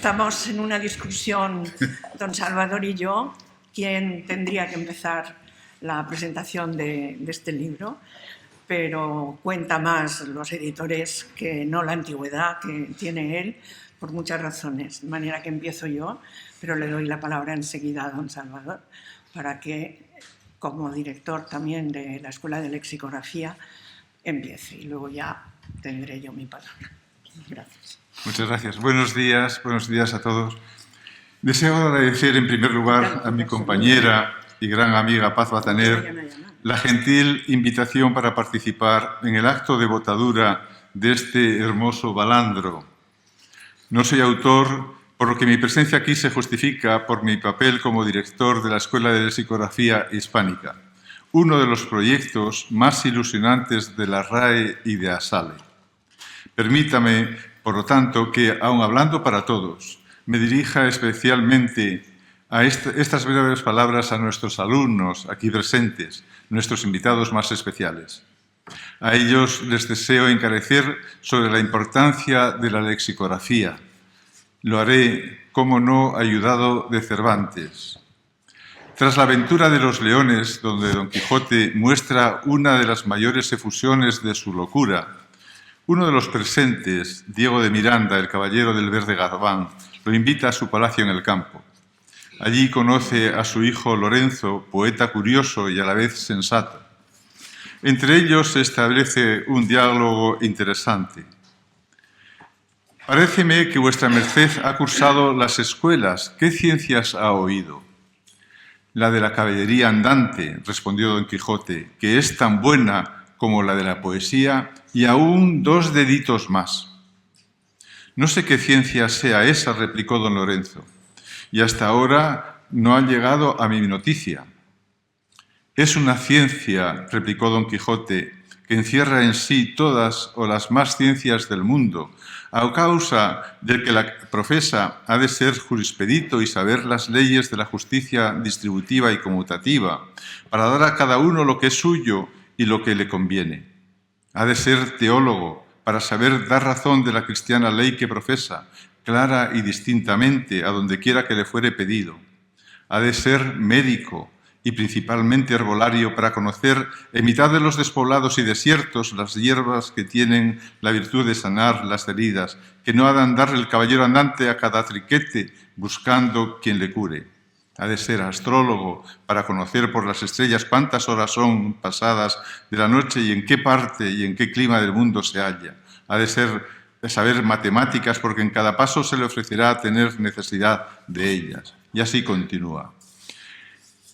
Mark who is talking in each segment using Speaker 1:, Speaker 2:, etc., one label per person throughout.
Speaker 1: estamos en una discusión, don Salvador y yo, quién tendría que empezar la presentación de este libro, pero cuenta más los editores que no la antigüedad que tiene él, por muchas razones. De manera que empiezo yo, pero le doy la palabra enseguida a don Salvador, para que, como director también de la Escuela de Lexicografía, empiece. Y luego ya tendré yo mi palabra. Gracias.
Speaker 2: Muchas gracias. Buenos días a todos. Deseo agradecer en primer lugar a mi compañera y gran amiga Paz Bataner la gentil invitación para participar en el acto de botadura de este hermoso balandro. No soy autor, por lo que mi presencia aquí se justifica por mi papel como director de la Escuela de Lexicografía Hispánica, uno de los proyectos más ilusionantes de la RAE y de ASALE. Permítame, por lo tanto, que, aun hablando para todos, me dirija especialmente a estas breves palabras a nuestros alumnos aquí presentes, nuestros invitados más especiales. A ellos les deseo encarecer sobre la importancia de la lexicografía. Lo haré, como no, ayudado de Cervantes. Tras la aventura de los leones, donde Don Quijote muestra una de las mayores efusiones de su locura, uno de los presentes, Diego de Miranda, el caballero del verde gabán, lo invita a su palacio en el campo. Allí conoce a su hijo Lorenzo, poeta curioso y a la vez sensato. Entre ellos se establece un diálogo interesante. Paréceme que vuestra merced ha cursado las escuelas. ¿Qué ciencias ha oído? La de la caballería andante, respondió Don Quijote, que es tan buena como la de la poesía y aún 2 deditos más. No sé qué ciencia sea esa, replicó don Lorenzo, y hasta ahora no ha llegado a mi noticia. Es una ciencia, replicó don Quijote, que encierra en sí todas o las más ciencias del mundo, a causa del que la profesa ha de ser jurispedito y saber las leyes de la justicia distributiva y conmutativa, para dar a cada uno lo que es suyo y lo que le conviene. Ha de ser teólogo para saber dar razón de la cristiana ley que profesa, clara y distintamente a donde quiera que le fuere pedido. Ha de ser médico y principalmente herbolario para conocer en mitad de los despoblados y desiertos las hierbas que tienen la virtud de sanar las heridas, que no ha de andar el caballero andante a cada triquete buscando quien le cure. Ha de ser astrólogo para conocer por las estrellas cuántas horas son pasadas de la noche y en qué parte y en qué clima del mundo se halla. Ha de saber matemáticas porque en cada paso se le ofrecerá tener necesidad de ellas. Y así continúa.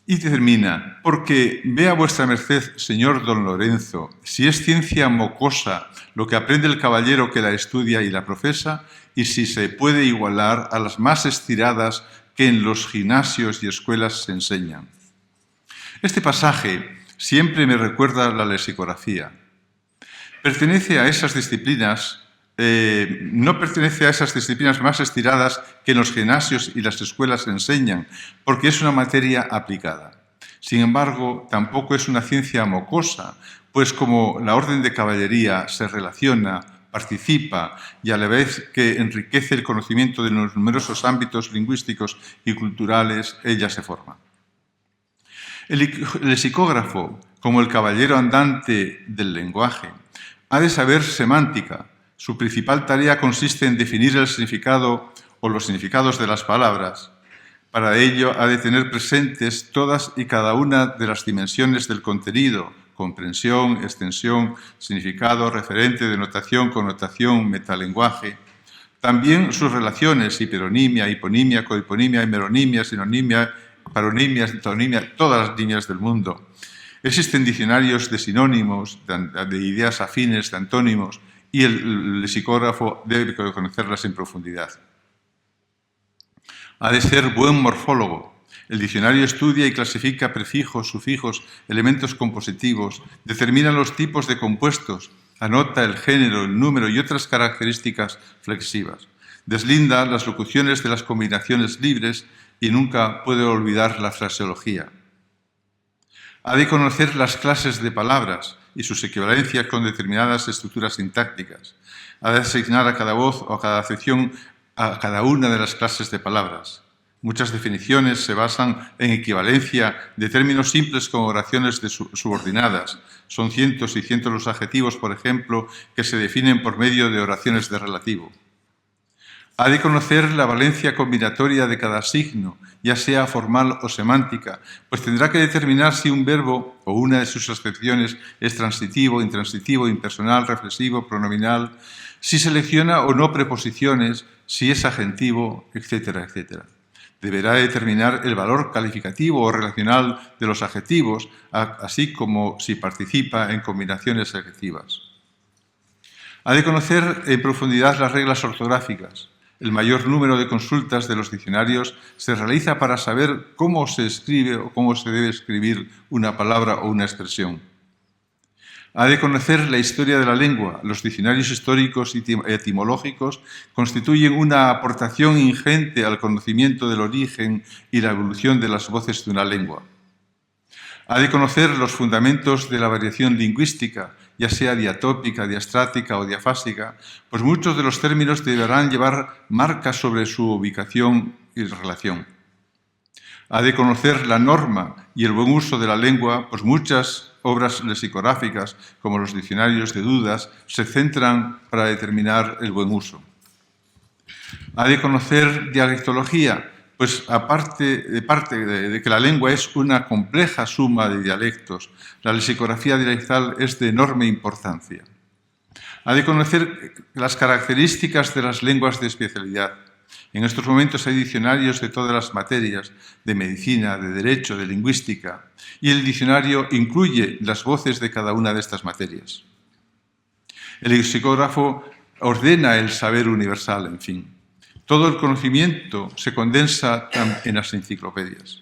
Speaker 2: Y termina, porque vea vuestra merced, señor don Lorenzo, si es ciencia mocosa lo que aprende el caballero que la estudia y la profesa, y si se puede igualar a las más estiradas que en los gimnasios y escuelas se enseñan. Este pasaje siempre me recuerda la lexicografía. Pertenece a esas disciplinas, no pertenece a esas disciplinas más estiradas que en los gimnasios y las escuelas se enseñan, porque es una materia aplicada. Sin embargo, tampoco es una ciencia mocosa, pues como la orden de caballería se relaciona, participa y a la vez que enriquece el conocimiento de los numerosos ámbitos lingüísticos y culturales, ella se forma. El lexicógrafo, como el caballero andante del lenguaje, ha de saber semántica. Su principal tarea consiste en definir el significado o los significados de las palabras. Para ello ha de tener presentes todas y cada una de las dimensiones del contenido: comprensión, extensión, significado, referente, denotación, connotación, metalenguaje. También sus relaciones: hiperonimia, hiponimia, cohiponimia, hemeronimia, sinonimia, paronimia, sintonimia, todas las líneas del mundo. Existen diccionarios de sinónimos, de ideas afines, de antónimos, y el lexicógrafo debe conocerlas en profundidad. Ha de ser buen morfólogo. El diccionario estudia y clasifica prefijos, sufijos, elementos compositivos, determina los tipos de compuestos, anota el género, el número y otras características flexivas. Deslinda las locuciones de las combinaciones libres y nunca puede olvidar la fraseología. Ha de conocer las clases de palabras y sus equivalencias con determinadas estructuras sintácticas. Ha de asignar a cada voz o a cada acepción a cada una de las clases de palabras. Muchas definiciones se basan en equivalencia de términos simples con oraciones subordinadas. Son cientos y cientos los adjetivos, por ejemplo, que se definen por medio de oraciones de relativo. Ha de conocer la valencia combinatoria de cada signo, ya sea formal o semántica, pues tendrá que determinar si un verbo o una de sus acepciones es transitivo, intransitivo, impersonal, reflexivo, pronominal, si selecciona o no preposiciones, si es agentivo, etcétera, etcétera. Deberá determinar el valor calificativo o relacional de los adjetivos, así como si participa en combinaciones adjetivas. Ha de conocer en profundidad las reglas ortográficas. El mayor número de consultas de los diccionarios se realiza para saber cómo se escribe o cómo se debe escribir una palabra o una expresión. Ha de conocer la historia de la lengua. Los diccionarios históricos y etimológicos constituyen una aportación ingente al conocimiento del origen y la evolución de las voces de una lengua. Ha de conocer los fundamentos de la variación lingüística, ya sea diatópica, diastrática o diafásica, pues muchos de los términos deberán llevar marcas sobre su ubicación y relación. Ha de conocer la norma y el buen uso de la lengua, pues muchas obras lexicográficas, como los diccionarios de dudas, se centran para determinar el buen uso. Ha de conocer dialectología, pues aparte de que la lengua es una compleja suma de dialectos, la lexicografía dialectal es de enorme importancia. Ha de conocer las características de las lenguas de especialidad. En estos momentos hay diccionarios de todas las materias, de medicina, de derecho, de lingüística, y el diccionario incluye las voces de cada una de estas materias. El lexicógrafo ordena el saber universal, en fin. Todo el conocimiento se condensa en las enciclopedias.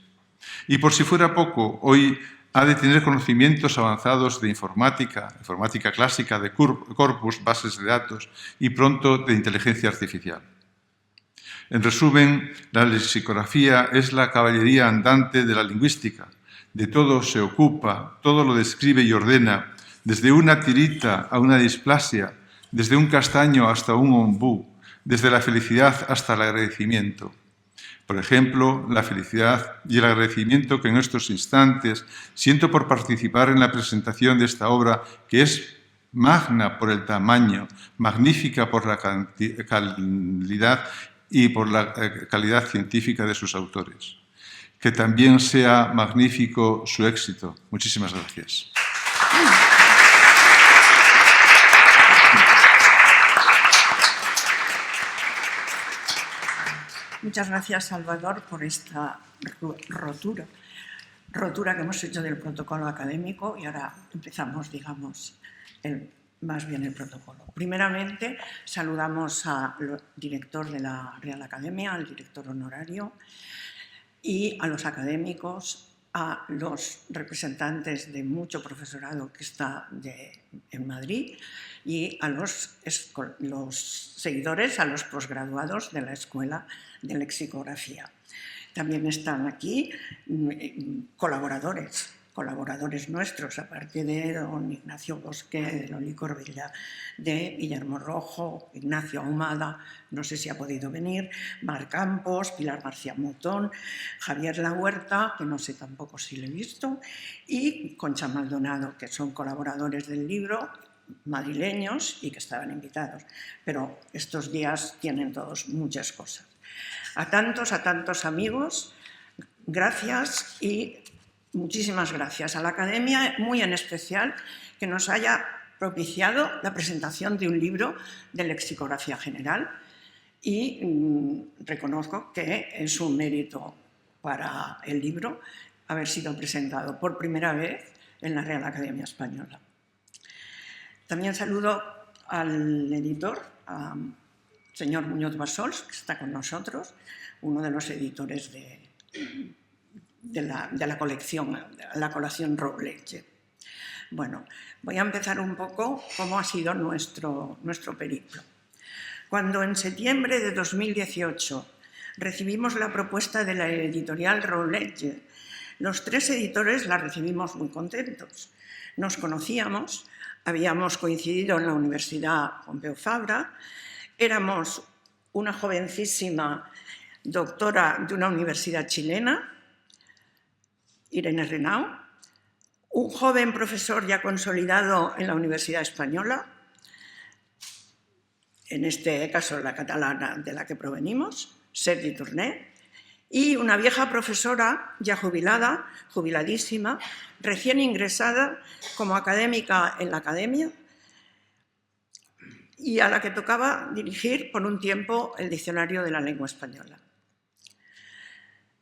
Speaker 2: Y por si fuera poco, hoy ha de tener conocimientos avanzados de informática clásica, de corpus, bases de datos y pronto de inteligencia artificial. En resumen, la lexicografía es la caballería andante de la lingüística. De todo se ocupa, todo lo describe y ordena, desde una tirita a una displasia, desde un castaño hasta un ombú, desde la felicidad hasta el agradecimiento. Por ejemplo, la felicidad y el agradecimiento que en estos instantes siento por participar en la presentación de esta obra, que es magna por el tamaño, magnífica por la calidad y por la calidad científica de sus autores. Que también sea magnífico su éxito. Muchísimas gracias.
Speaker 1: Muchas gracias, Salvador, por esta rotura que hemos hecho del protocolo académico y ahora empezamos, digamos, más bien el protocolo. Primeramente, saludamos al director de la Real Academia, al director honorario, y a los académicos, a los representantes de mucho profesorado que está en Madrid y a los seguidores, a los posgraduados de la Escuela de Lexicografía. También están aquí colaboradores nuestros, aparte de don Ignacio Bosque, de Loli Corbella, de Guillermo Rojo, Ignacio Ahumada, no sé si ha podido venir, Mar Campos, Pilar García Motón, Javier La Huerta, que no sé tampoco si lo he visto, y Concha Maldonado, que son colaboradores del libro, madrileños y que estaban invitados. Pero estos días tienen todos muchas cosas. A tantos amigos, gracias y muchísimas gracias a la Academia, muy en especial, que nos haya propiciado la presentación de un libro de lexicografía general y reconozco que es un mérito para el libro haber sido presentado por primera vez en la Real Academia Española. También saludo al editor, señor Muñoz Bassols, que está con nosotros, uno de los editores de la colección Routledge. Bueno, voy a empezar un poco cómo ha sido nuestro periplo. Cuando en septiembre de 2018 recibimos la propuesta de la editorial Routledge, los tres editores la recibimos muy contentos. Nos conocíamos, habíamos coincidido en la Universidad Pompeu Fabra, éramos una jovencísima doctora de una universidad chilena, Irene Renau, un joven profesor ya consolidado en la Universidad Española, en este caso la catalana de la que provenimos, Sergi Torné, y una vieja profesora ya jubilada, jubiladísima, recién ingresada como académica en la academia y a la que tocaba dirigir por un tiempo el Diccionario de la Lengua Española.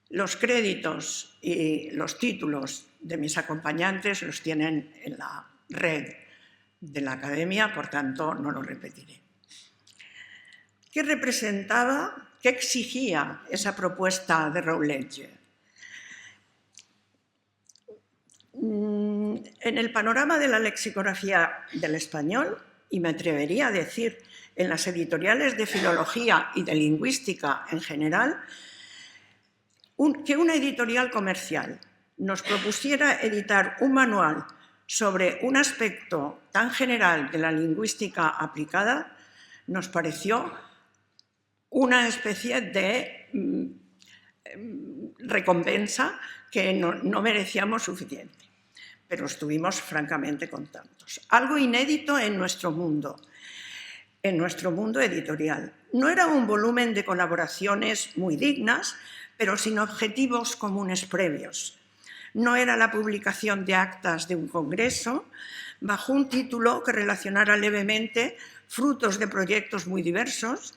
Speaker 1: Los créditos y los títulos de mis acompañantes los tienen en la red de la academia, por tanto no lo repetiré. ¿Qué representaba, qué exigía esa propuesta de Routledge? En el panorama de la lexicografía del español, y me atrevería a decir en las editoriales de filología y de lingüística en general, que una editorial comercial nos propusiera editar un manual sobre un aspecto tan general de la lingüística aplicada nos pareció una especie de recompensa que no merecíamos suficiente, pero estuvimos francamente contentos. Algo inédito en nuestro mundo editorial. No era un volumen de colaboraciones muy dignas, pero sin objetivos comunes previos. No era la publicación de actas de un congreso bajo un título que relacionara levemente frutos de proyectos muy diversos,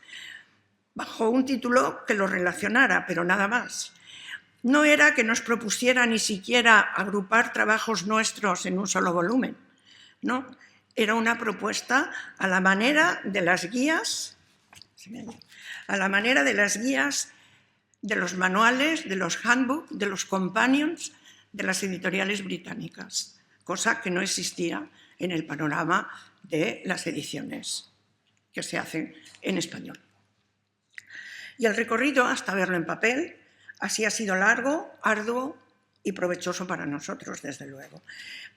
Speaker 1: bajo un título que los relacionara, pero nada más. No era que nos propusiera ni siquiera agrupar trabajos nuestros en un solo volumen, no. Era una propuesta a la manera de las guías, de los manuales, de los handbooks, de los companions de las editoriales británicas, cosa que no existía en el panorama de las ediciones que se hacen en español. Y el recorrido hasta verlo en papel así ha sido largo, arduo y provechoso para nosotros, desde luego,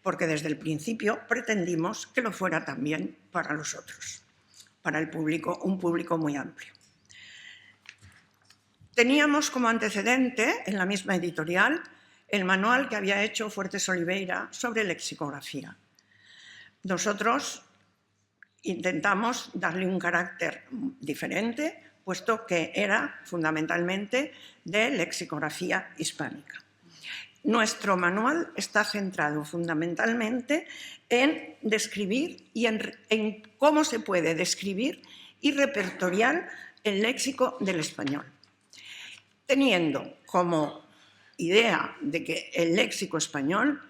Speaker 1: porque desde el principio pretendimos que lo fuera también para los otros, para el público, un público muy amplio. Teníamos como antecedente, en la misma editorial, el manual que había hecho Fuertes Oliveira sobre lexicografía. Nosotros intentamos darle un carácter diferente, puesto que era fundamentalmente de lexicografía hispánica. Nuestro manual está centrado fundamentalmente en describir y en cómo se puede describir y repertoriar el léxico del español, teniendo como idea de que el léxico español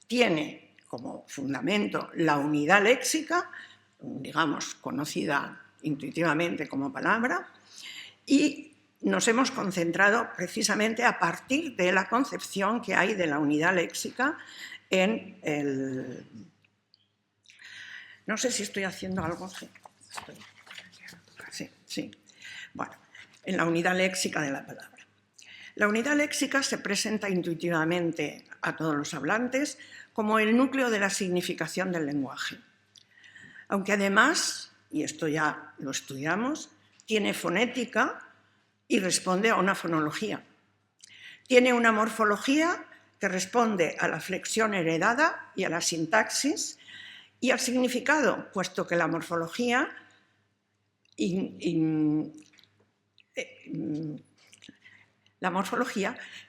Speaker 1: tiene como fundamento la unidad léxica, digamos, conocida intuitivamente como palabra, y nos hemos concentrado precisamente a partir de la concepción que hay de la unidad léxica en el... No sé si estoy haciendo algo... Sí. Bueno, en la unidad léxica de la palabra. La unidad léxica se presenta intuitivamente a todos los hablantes como el núcleo de la significación del lenguaje. Aunque además, y esto ya lo estudiamos, tiene fonética y responde a una fonología. Tiene una morfología que responde a la flexión heredada y a la sintaxis y al significado, puesto que la morfología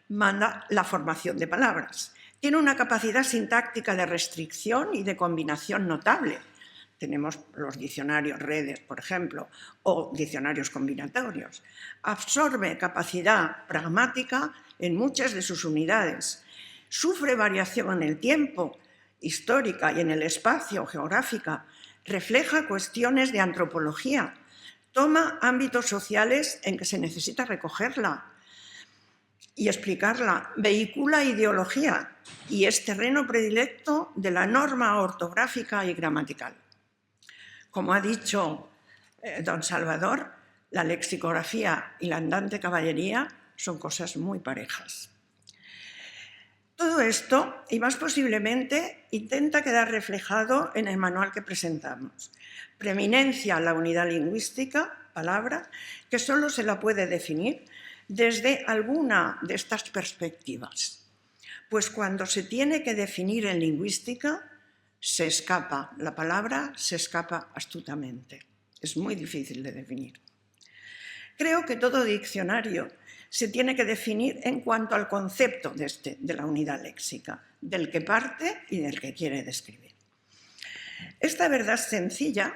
Speaker 1: manda la formación de palabras. Tiene una capacidad sintáctica de restricción y de combinación notable. Tenemos los diccionarios redes, por ejemplo, o diccionarios combinatorios. Absorbe capacidad pragmática en muchas de sus unidades. Sufre variación en el tiempo, histórica, y en el espacio, geográfica. Refleja cuestiones de antropología. Toma ámbitos sociales en que se necesita recogerla y explicarla. Vehicula ideología y es terreno predilecto de la norma ortográfica y gramatical. Como ha dicho don Salvador, la lexicografía y la andante caballería son cosas muy parejas. Todo esto, y más posiblemente, intenta quedar reflejado en el manual que presentamos. Preeminencia a la unidad lingüística, palabra, que solo se la puede definir desde alguna de estas perspectivas. Pues cuando se tiene que definir en lingüística, se escapa, la palabra se escapa astutamente. Es muy difícil de definir. Creo que todo diccionario se tiene que definir en cuanto al concepto de la unidad léxica, del que parte y del que quiere describir. Esta verdad sencilla,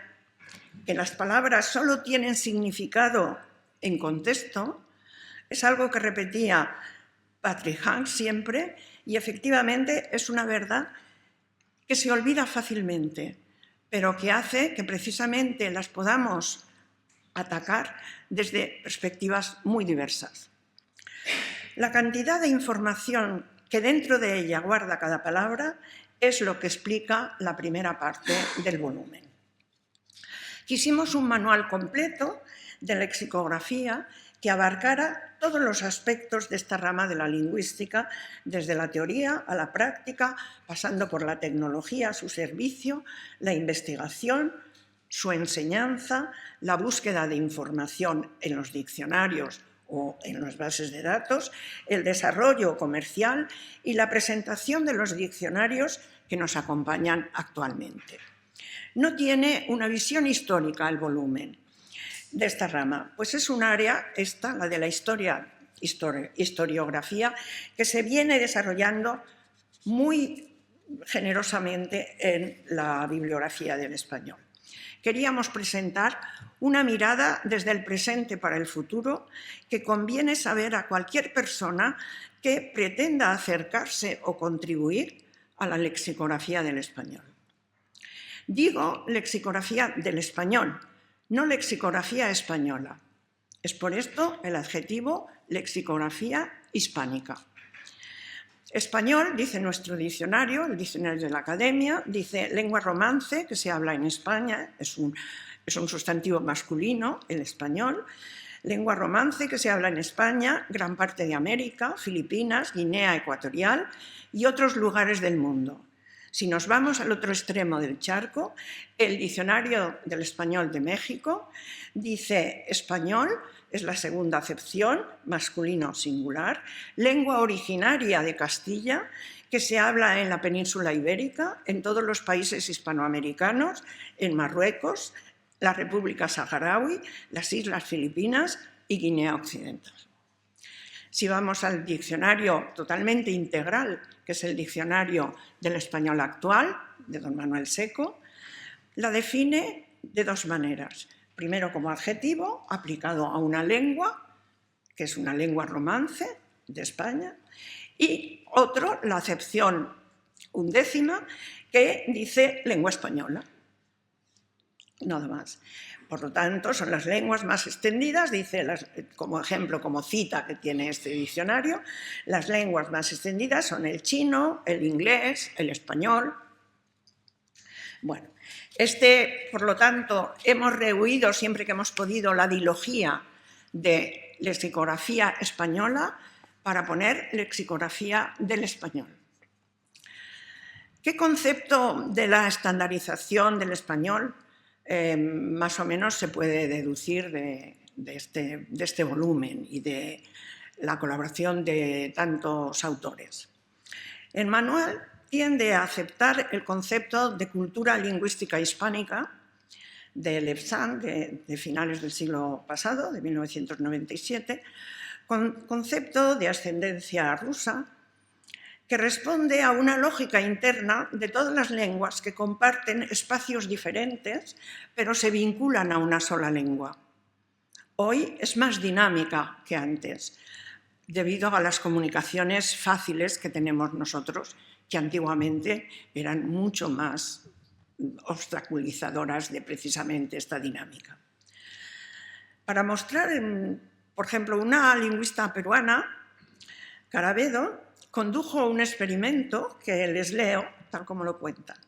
Speaker 1: que las palabras solo tienen significado en contexto, es algo que repetía Patrick Hanks siempre, y efectivamente es una verdad que se olvida fácilmente, pero que hace que precisamente las podamos atacar desde perspectivas muy diversas. La cantidad de información que dentro de ella guarda cada palabra es lo que explica la primera parte del volumen. Quisimos un manual completo de lexicografía que abarcara todos los aspectos de esta rama de la lingüística, desde la teoría a la práctica, pasando por la tecnología a su servicio, la investigación, su enseñanza, la búsqueda de información en los diccionarios o en las bases de datos, el desarrollo comercial y la presentación de los diccionarios que nos acompañan actualmente. No tiene una visión histórica el volumen de esta rama, pues es un área, la de la historiografía, que se viene desarrollando muy generosamente en la bibliografía del español. Queríamos presentar una mirada desde el presente para el futuro que conviene saber a cualquier persona que pretenda acercarse o contribuir a la lexicografía del español. Digo lexicografía del español, no lexicografía española. Es por esto el adjetivo lexicografía hispánica. Español, dice nuestro diccionario, el diccionario de la Academia, dice lengua romance, que se habla en España, es un sustantivo masculino, el español. Lengua romance, que se habla en España, gran parte de América, Filipinas, Guinea Ecuatorial y otros lugares del mundo. Si nos vamos al otro extremo del charco, el diccionario del español de México dice español, es la segunda acepción, masculino singular, lengua originaria de Castilla, que se habla en la península ibérica, en todos los países hispanoamericanos, en Marruecos, la República Saharaui, las Islas Filipinas y Guinea Occidental. Si vamos al diccionario totalmente integral, que es el diccionario del español actual, de don Manuel Seco, la define de dos maneras. Primero como adjetivo, aplicado a una lengua, que es una lengua romance de España, y otro, la acepción undécima, que dice lengua española. Nada más. Por lo tanto, son las lenguas más extendidas, dice como ejemplo, como cita que tiene este diccionario, las lenguas más extendidas son el chino, el inglés, el español. Bueno, por lo tanto, hemos rehuido siempre que hemos podido la dilogía de lexicografía española para poner lexicografía del español. ¿Qué concepto de la estandarización del español más o menos se puede deducir de este volumen y de la colaboración de tantos autores? El manual tiende a aceptar el concepto de cultura lingüística hispánica de Levsan, de finales del siglo pasado, de 1997, con concepto de ascendencia rusa, que responde a una lógica interna de todas las lenguas que comparten espacios diferentes, pero se vinculan a una sola lengua. Hoy es más dinámica que antes, debido a las comunicaciones fáciles que tenemos nosotros, que antiguamente eran mucho más obstaculizadoras de precisamente esta dinámica. Para mostrar, por ejemplo, una lingüista peruana, Carabedo, condujo un experimento que les leo, tal como lo cuentan.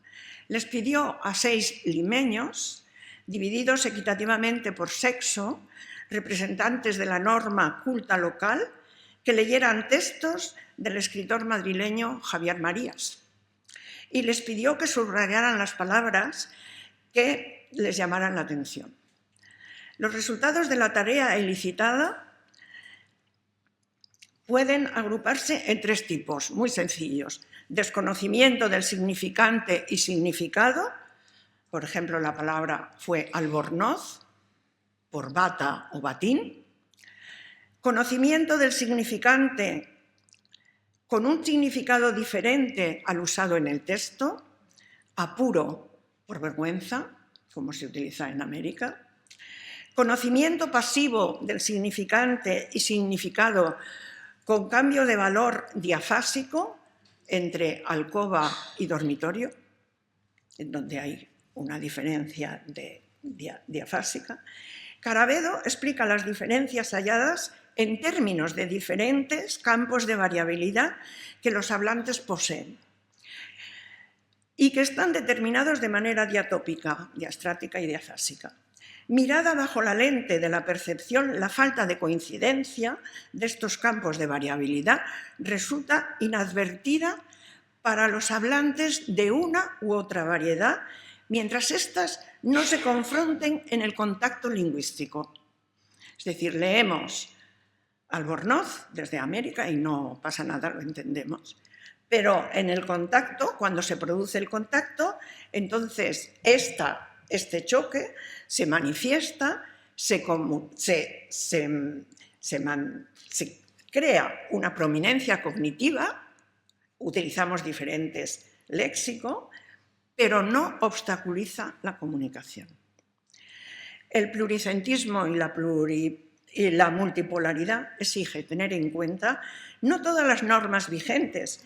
Speaker 1: Les pidió a 6 limeños, divididos equitativamente por sexo, representantes de la norma culta local, que leyeran textos del escritor madrileño Javier Marías y les pidió que subrayaran las palabras que les llamaran la atención. Los resultados de la tarea elicitada pueden agruparse en 3 tipos muy sencillos: desconocimiento del significante y significado, por ejemplo, la palabra fue albornoz, por bata o batín; conocimiento del significante con un significado diferente al usado en el texto, apuro por vergüenza, como se utiliza en América; conocimiento pasivo del significante y significado con cambio de valor diafásico entre alcoba y dormitorio, en donde hay una diferencia diafásica. Caravedo explica las diferencias halladas en términos de diferentes campos de variabilidad que los hablantes poseen y que están determinados de manera diatópica, diastrática y diafásica. Mirada bajo la lente de la percepción, la falta de coincidencia de estos campos de variabilidad resulta inadvertida para los hablantes de una u otra variedad, mientras éstas no se confronten en el contacto lingüístico. Es decir, leemos albornoz desde América y no pasa nada, lo entendemos. Pero en el contacto, cuando se produce el contacto, entonces este choque se manifiesta, se crea una prominencia cognitiva, utilizamos diferentes léxicos, pero no obstaculiza la comunicación. El pluricentismo y la multipolaridad exige tener en cuenta no todas las normas vigentes,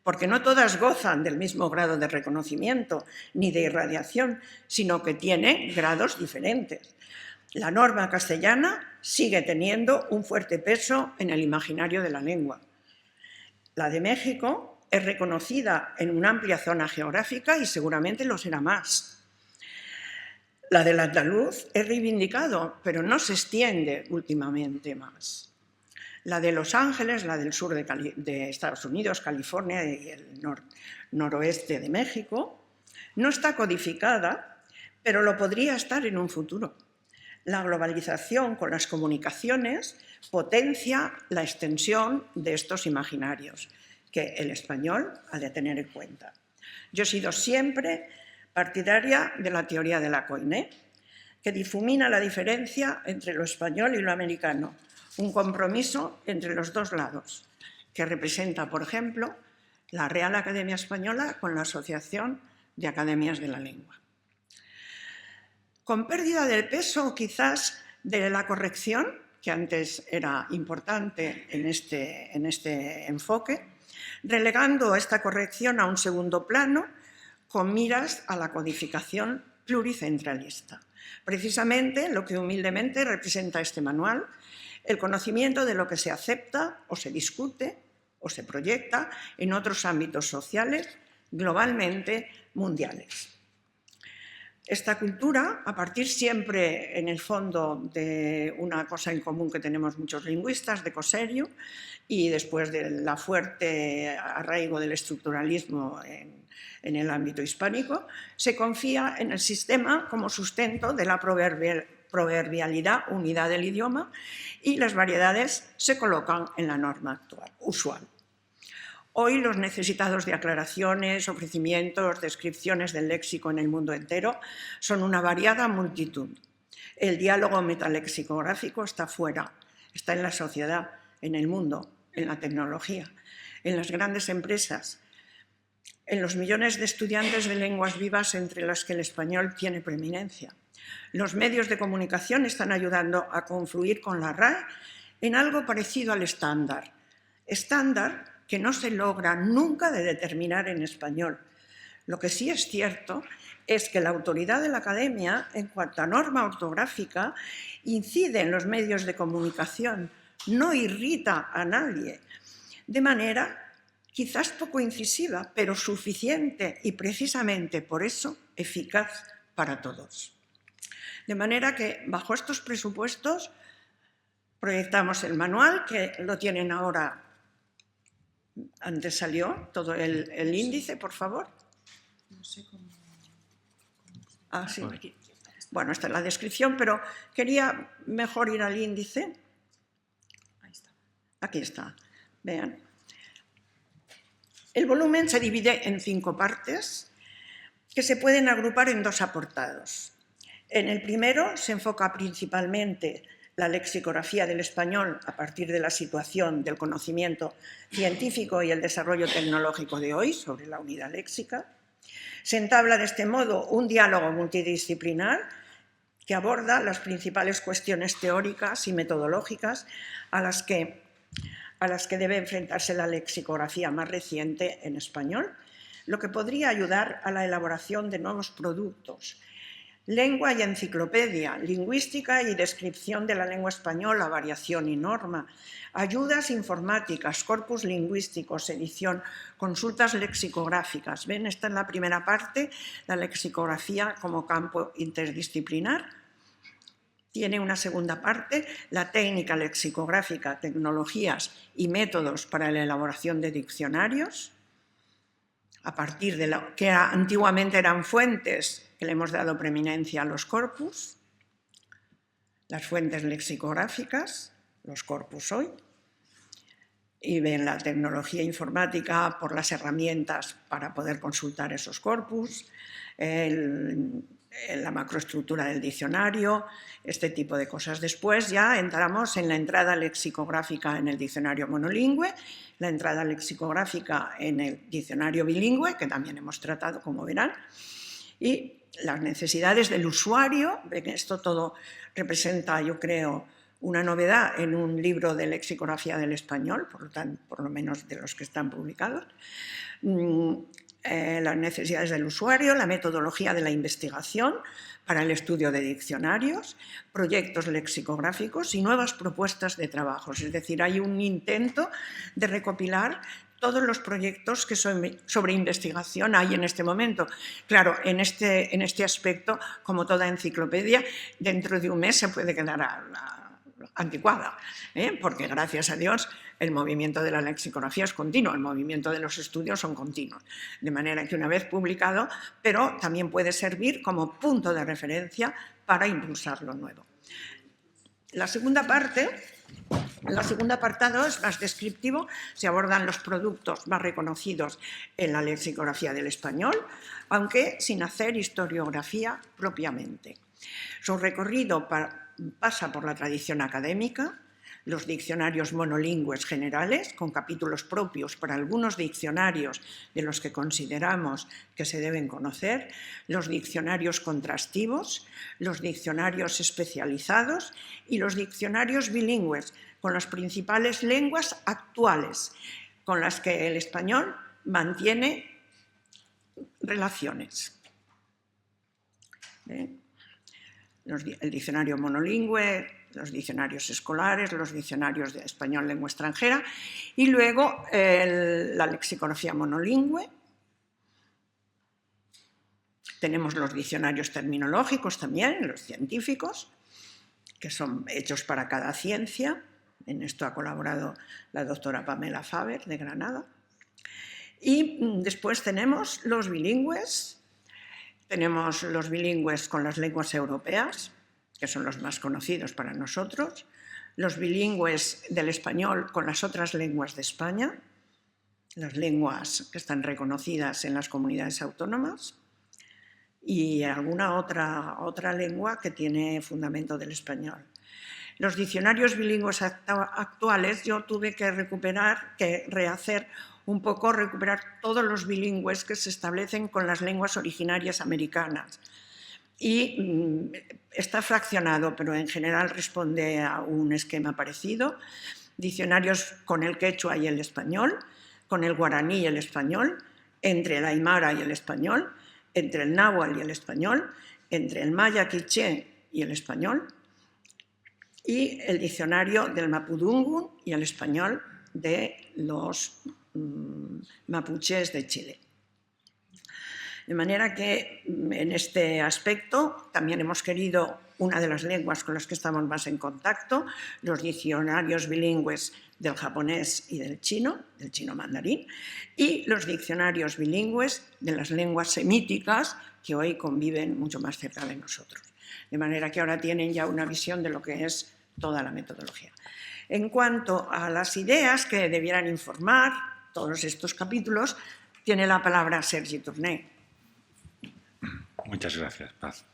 Speaker 1: porque no todas gozan del mismo grado de reconocimiento ni de irradiación, sino que tienen grados diferentes. La norma castellana sigue teniendo un fuerte peso en el imaginario de la lengua. La de México es reconocida en una amplia zona geográfica y seguramente lo será más. La del andaluz es reivindicado, pero no se extiende últimamente más. La de Los Ángeles, la del sur de Estados Unidos, California y el noroeste de México, no está codificada, pero lo podría estar en un futuro. La globalización con las comunicaciones potencia la extensión de estos imaginarios, que el español ha de tener en cuenta. Yo he sido siempre partidaria de la teoría de la Coiné, que difumina la diferencia entre lo español y lo americano, un compromiso entre los dos lados, que representa, por ejemplo, la Real Academia Española con la Asociación de Academias de la Lengua. Con pérdida del peso, quizás, de la corrección, que antes era importante en este enfoque, relegando esta corrección a un segundo plano con miras a la codificación pluricentralista. Precisamente lo que humildemente representa este manual: el conocimiento de lo que se acepta o se discute o se proyecta en otros ámbitos sociales globalmente mundiales. Esta cultura, a partir siempre en el fondo de una cosa en común que tenemos muchos lingüistas, de Coserio, y después del fuerte arraigo del estructuralismo en el ámbito hispánico, se confía en el sistema como sustento de la proverbialidad, unidad del idioma, y las variedades se colocan en la norma usual. Hoy los necesitados de aclaraciones, ofrecimientos, descripciones del léxico en el mundo entero son una variada multitud. El diálogo metalexicográfico está fuera, está en la sociedad, en el mundo, en la tecnología, en las grandes empresas, en los millones de estudiantes de lenguas vivas entre las que el español tiene preeminencia. Los medios de comunicación están ayudando a confluir con la RAE en algo parecido al estándar que no se logra nunca de determinar en español. Lo que sí es cierto es que la autoridad de la Academia, en cuanto a norma ortográfica, incide en los medios de comunicación, no irrita a nadie, de manera quizás poco incisiva, pero suficiente y precisamente por eso eficaz para todos. De manera que, bajo estos presupuestos, proyectamos el manual, que lo tienen ahora Antes salió todo el índice, por favor.
Speaker 3: No sé cómo...
Speaker 1: Ah, sí, aquí. Bueno, esta es la descripción, pero quería mejor ir al índice.
Speaker 3: Ahí está.
Speaker 1: Aquí está. Vean. El volumen se divide en 5 partes que se pueden agrupar en 2 apartados. En el primero se enfoca principalmente la lexicografía del español a partir de la situación del conocimiento científico y el desarrollo tecnológico de hoy sobre la unidad léxica. Se entabla de este modo un diálogo multidisciplinar que aborda las principales cuestiones teóricas y metodológicas a las que debe enfrentarse la lexicografía más reciente en español, lo que podría ayudar a la elaboración de nuevos productos. Lengua y enciclopedia, lingüística y descripción de la lengua española, variación y norma, ayudas informáticas, corpus lingüísticos, edición, consultas lexicográficas. ¿Ven? Esta es la primera parte, la lexicografía como campo interdisciplinar. Tiene una segunda parte, la técnica lexicográfica, tecnologías y métodos para la elaboración de diccionarios, a partir de lo que antiguamente eran fuentes, que le hemos dado preeminencia a los corpus, las fuentes lexicográficas, los corpus hoy, y ven la tecnología informática por las herramientas para poder consultar esos corpus, la macroestructura del diccionario, este tipo de cosas. Después ya entramos en la entrada lexicográfica en el diccionario monolingüe, la entrada lexicográfica en el diccionario bilingüe, que también hemos tratado, como verán, y las necesidades del usuario. Esto todo representa, yo creo, una novedad en un libro de lexicografía del español, por lo menos de los que están publicados. Las necesidades del usuario, la metodología de la investigación para el estudio de diccionarios, proyectos lexicográficos y nuevas propuestas de trabajos. Es decir, hay un intento de recopilar todos los proyectos que sobre investigación hay en este momento. Claro, en este aspecto, como toda enciclopedia, dentro de un mes se puede quedar anticuada, porque gracias a Dios el movimiento de la lexicografía es continuo, el movimiento de los estudios son continuos, de manera que una vez publicado, pero también puede servir como punto de referencia para impulsar lo nuevo. La segunda parte, el segundo apartado es más descriptivo, se abordan los productos más reconocidos en la lexicografía del español, aunque sin hacer historiografía propiamente. Su recorrido pasa por la tradición académica, los diccionarios monolingües generales, con capítulos propios para algunos diccionarios de los que consideramos que se deben conocer, los diccionarios contrastivos, los diccionarios especializados y los diccionarios bilingües, con las principales lenguas actuales, con las que el español mantiene relaciones. El diccionario monolingüe, los diccionarios escolares, los diccionarios de español lengua extranjera y luego la lexicografía monolingüe. Tenemos los diccionarios terminológicos también, los científicos, que son hechos para cada ciencia. En esto ha colaborado la doctora Pamela Faber de Granada. Y después tenemos los bilingües. Tenemos los bilingües con las lenguas europeas, que son los más conocidos para nosotros, los bilingües del español con las otras lenguas de España, las lenguas que están reconocidas en las comunidades autónomas y alguna otra lengua que tiene fundamento del español. Los diccionarios bilingües actuales yo tuve que recuperar todos los bilingües que se establecen con las lenguas originarias americanas. Y está fraccionado, pero en general responde a un esquema parecido. Diccionarios con el quechua y el español, con el guaraní y el español, entre el aymara y el español, entre el náhuatl y el español, entre el maya quiché y el español, y el diccionario del mapudungun y el español de los mapuches de Chile. De manera que en este aspecto también hemos querido una de las lenguas con las que estamos más en contacto, los diccionarios bilingües del japonés y del chino mandarín, y los diccionarios bilingües de las lenguas semíticas que hoy conviven mucho más cerca de nosotros. De manera que ahora tienen ya una visión de lo que es toda la metodología. En cuanto a las ideas que debieran informar todos estos capítulos, tiene la palabra Sergi Tourné.
Speaker 4: Muchas gracias, Paz.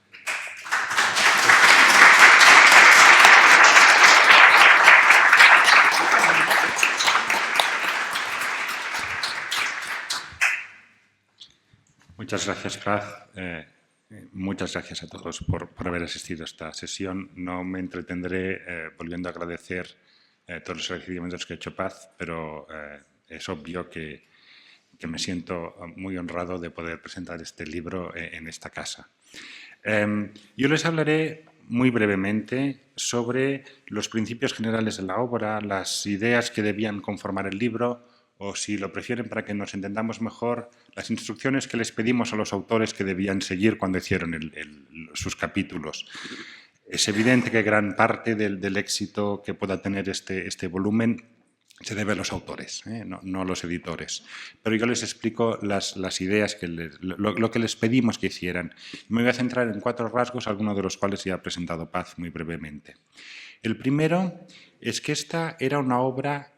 Speaker 4: Muchas gracias, Paz. Muchas gracias a todos por haber asistido a esta sesión. No me entretendré volviendo a agradecer todos los agradecimientos que ha hecho Paz, pero es obvio que me siento muy honrado de poder presentar este libro en esta casa. Yo les hablaré muy brevemente sobre los principios generales de la obra, las ideas que debían conformar el libro, o si lo prefieren para que nos entendamos mejor, las instrucciones que les pedimos a los autores que debían seguir cuando hicieron sus capítulos. Es evidente que gran parte del éxito que pueda tener este volumen se debe a los autores, no a los editores. Pero yo les explico las ideas, lo que les pedimos que hicieran. Me voy a centrar en 4 rasgos, algunos de los cuales ya ha presentado Paz muy brevemente. El primero es que esta era una obra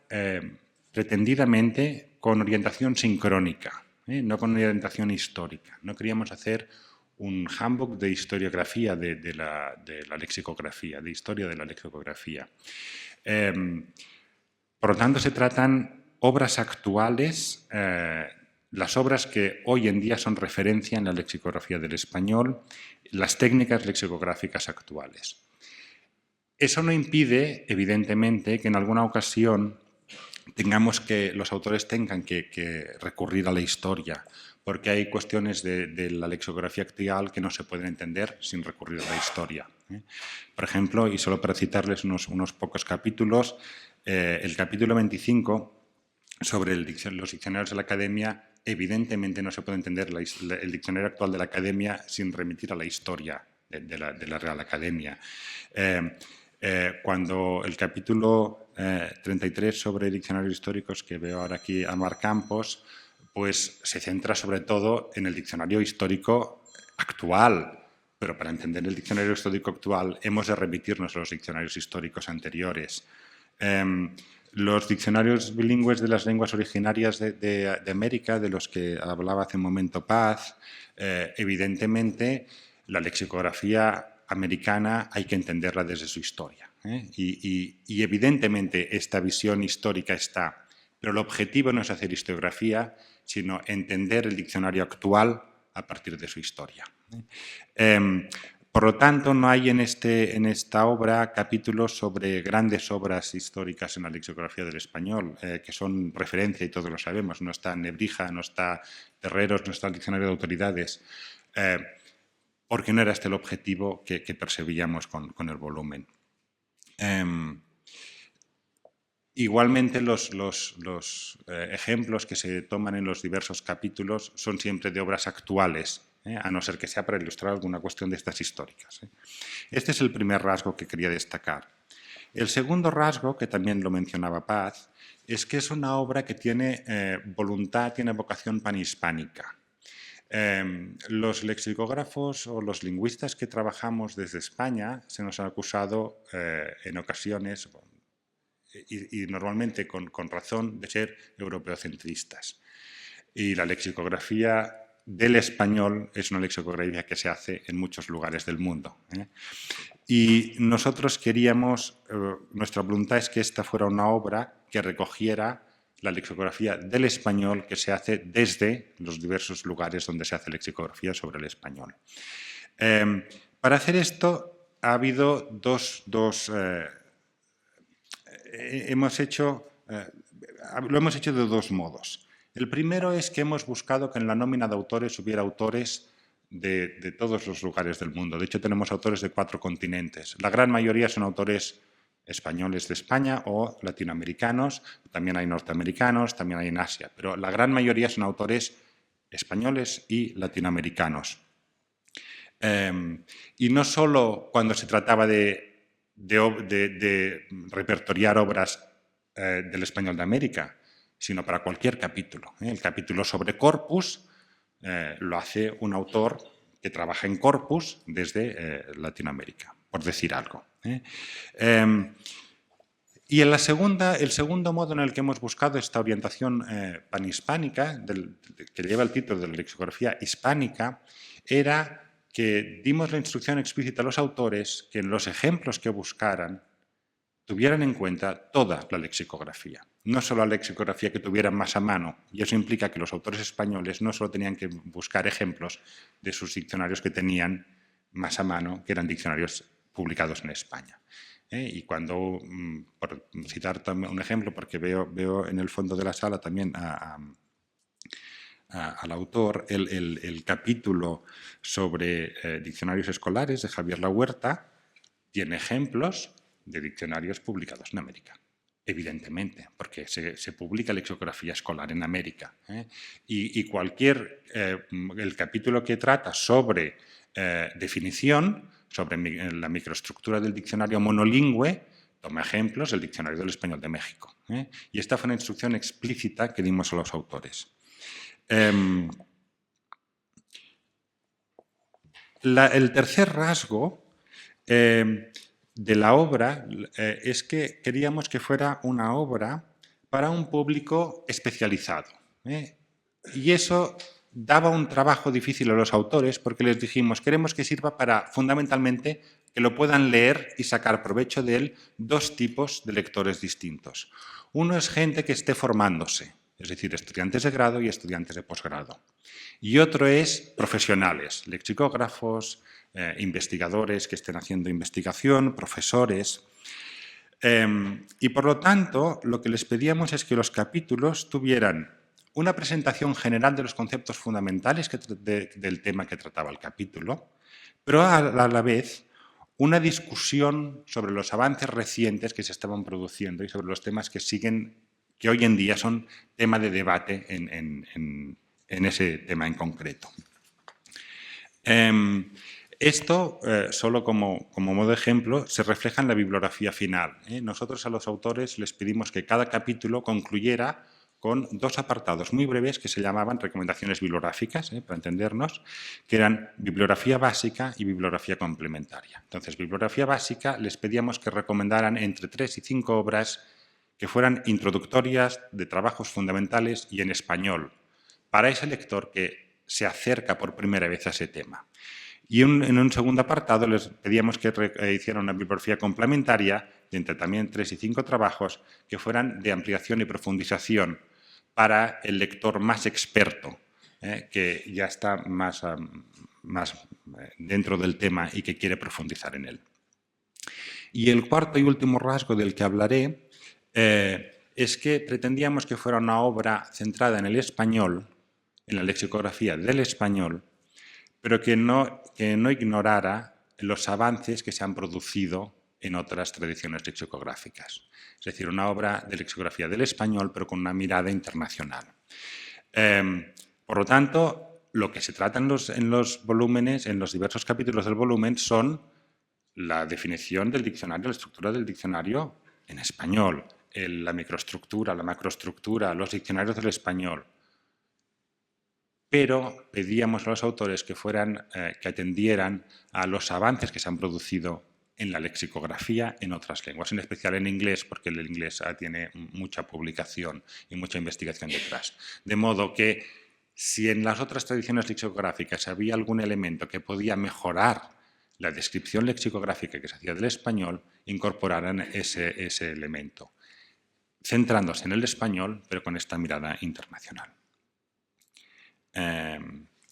Speaker 4: pretendidamente con orientación sincrónica, no con orientación histórica. No queríamos hacer un handbook de historiografía de la lexicografía, de historia de la lexicografía. Por lo tanto, se tratan obras actuales, las obras que hoy en día son referencia en la lexicografía del español, las técnicas lexicográficas actuales. Eso no impide, evidentemente, que en alguna ocasión los autores tengan que recurrir a la historia, porque hay cuestiones de la lexicografía actual que no se pueden entender sin recurrir a la historia. Por ejemplo, y solo para citarles unos pocos capítulos, el capítulo 25 sobre los diccionarios de la Academia, evidentemente no se puede entender el diccionario actual de la Academia sin remitir a la historia de la Real Academia. Cuando el capítulo 33 sobre diccionarios históricos, que veo ahora aquí a Marc Campos, pues se centra sobre todo en el diccionario histórico actual, pero para entender el diccionario histórico actual hemos de remitirnos a los diccionarios históricos anteriores. Los diccionarios bilingües de las lenguas originarias de América, de los que hablaba hace un momento Paz, evidentemente la lexicografía americana hay que entenderla desde su historia. Y evidentemente esta visión histórica está, pero el objetivo no es hacer historiografía, sino entender el diccionario actual a partir de su historia. Por lo tanto, no hay en esta obra capítulos sobre grandes obras históricas en la lexicografía del español, que son referencia y todos lo sabemos. No está Nebrija, no está Terreros, no está el diccionario de autoridades, porque no era este el objetivo que perseguíamos con el volumen. Igualmente, los ejemplos que se toman en los diversos capítulos son siempre de obras actuales, a no ser que sea para ilustrar alguna cuestión de estas históricas. Este es el primer rasgo que quería destacar. El segundo rasgo, que también lo mencionaba Paz, es que es una obra que tiene voluntad, tiene vocación panhispánica. Los lexicógrafos o los lingüistas que trabajamos desde España se nos han acusado en ocasiones, y normalmente con razón, de ser europeocentristas. Y la lexicografía del español es una lexicografía que se hace en muchos lugares del mundo. Y nosotros queríamos, nuestra voluntad es que esta fuera una obra que recogiera la lexicografía del español que se hace desde los diversos lugares donde se hace lexicografía sobre el español. Para hacer esto ha habido lo hemos hecho de 2 modos. El primero es que hemos buscado que en la nómina de autores hubiera autores de todos los lugares del mundo. De hecho, tenemos autores de 4 continentes. La gran mayoría son autores españoles de España o latinoamericanos, también hay norteamericanos, también hay en Asia, pero la gran mayoría son autores españoles y latinoamericanos. Y no solo cuando se trataba de repertoriar obras del español de América, sino para cualquier capítulo. El capítulo sobre corpus lo hace un autor que trabaja en corpus desde Latinoamérica, por decir algo. Y el segundo modo en el que hemos buscado esta orientación panhispánica, que lleva el título de la lexicografía hispánica, era que dimos la instrucción explícita a los autores que en los ejemplos que buscaran tuvieran en cuenta toda la lexicografía, no solo la lexicografía que tuvieran más a mano, y eso implica que los autores españoles no solo tenían que buscar ejemplos de sus diccionarios que tenían más a mano, que eran diccionarios publicados en España. Y cuando, por citar un ejemplo, porque veo en el fondo de la sala también al autor, el capítulo sobre diccionarios escolares de Javier Lahuerta tiene ejemplos de diccionarios publicados en América, evidentemente, porque se publica lexicografía escolar en América. Y el capítulo que trata sobre definición, sobre la microestructura del diccionario monolingüe, toma ejemplos del Diccionario del Español de México. Y esta fue una instrucción explícita que dimos a los autores. El tercer rasgo de la obra es que queríamos que fuera una obra para un público especializado. Y eso daba un trabajo difícil a los autores porque les dijimos, queremos que sirva para, fundamentalmente, que lo puedan leer y sacar provecho de él dos tipos de lectores distintos. Uno es gente que esté formándose, es decir, estudiantes de grado y estudiantes de posgrado. Y otro es profesionales, lexicógrafos, investigadores que estén haciendo investigación, profesores. Y por lo tanto, lo que les pedíamos es que los capítulos tuvieran una presentación general de los conceptos fundamentales del tema que trataba el capítulo, pero a la vez una discusión sobre los avances recientes que se estaban produciendo y sobre los temas que hoy en día son tema de debate en ese tema en concreto. Esto, solo como modo de ejemplo, se refleja en la bibliografía final. Nosotros a los autores les pedimos que cada capítulo concluyera con dos apartados muy breves que se llamaban recomendaciones bibliográficas, para entendernos, que eran bibliografía básica y bibliografía complementaria. Entonces, bibliografía básica les pedíamos que recomendaran entre 3 y 5 obras que fueran introductorias de trabajos fundamentales y en español, para ese lector que se acerca por primera vez a ese tema. Y en un segundo apartado les pedíamos que hicieran una bibliografía complementaria de entre también 3 y 5 trabajos que fueran de ampliación y profundización para el lector más experto, que ya está más dentro del tema y que quiere profundizar en él. Y el cuarto y último rasgo del que hablaré es que pretendíamos que fuera una obra centrada en el español, en la lexicografía del español, pero que no ignorara los avances que se han producido en otras tradiciones lexicográficas. Es decir, una obra de lexicografía del español, pero con una mirada internacional. Por lo tanto, lo que se trata en los volúmenes, en los diversos capítulos del volumen, son la definición del diccionario, la estructura del diccionario en español, la microestructura, la macroestructura, los diccionarios del español. Pero pedíamos a los autores que atendieran a los avances que se han producido en la lexicografía en otras lenguas, en especial en inglés, porque el inglés tiene mucha publicación y mucha investigación detrás. De modo que si en las otras tradiciones lexicográficas había algún elemento que podía mejorar la descripción lexicográfica que se hacía del español, incorporaran ese elemento, centrándose en el español, pero con esta mirada internacional.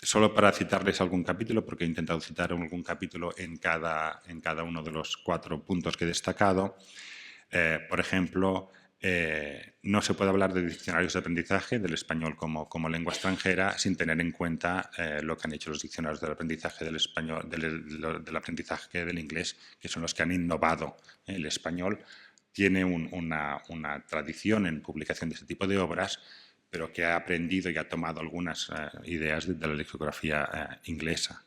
Speaker 4: Solo para citarles algún capítulo, porque he intentado citar algún capítulo en cada uno de los 4 puntos que he destacado. Por ejemplo, no se puede hablar de diccionarios de aprendizaje del español como lengua extranjera sin tener en cuenta lo que han hecho los diccionarios del aprendizaje del español, del aprendizaje del inglés, que son los que han innovado. El español tiene una tradición en publicación de este tipo de obras, pero que ha aprendido y ha tomado algunas ideas de la lexicografía inglesa.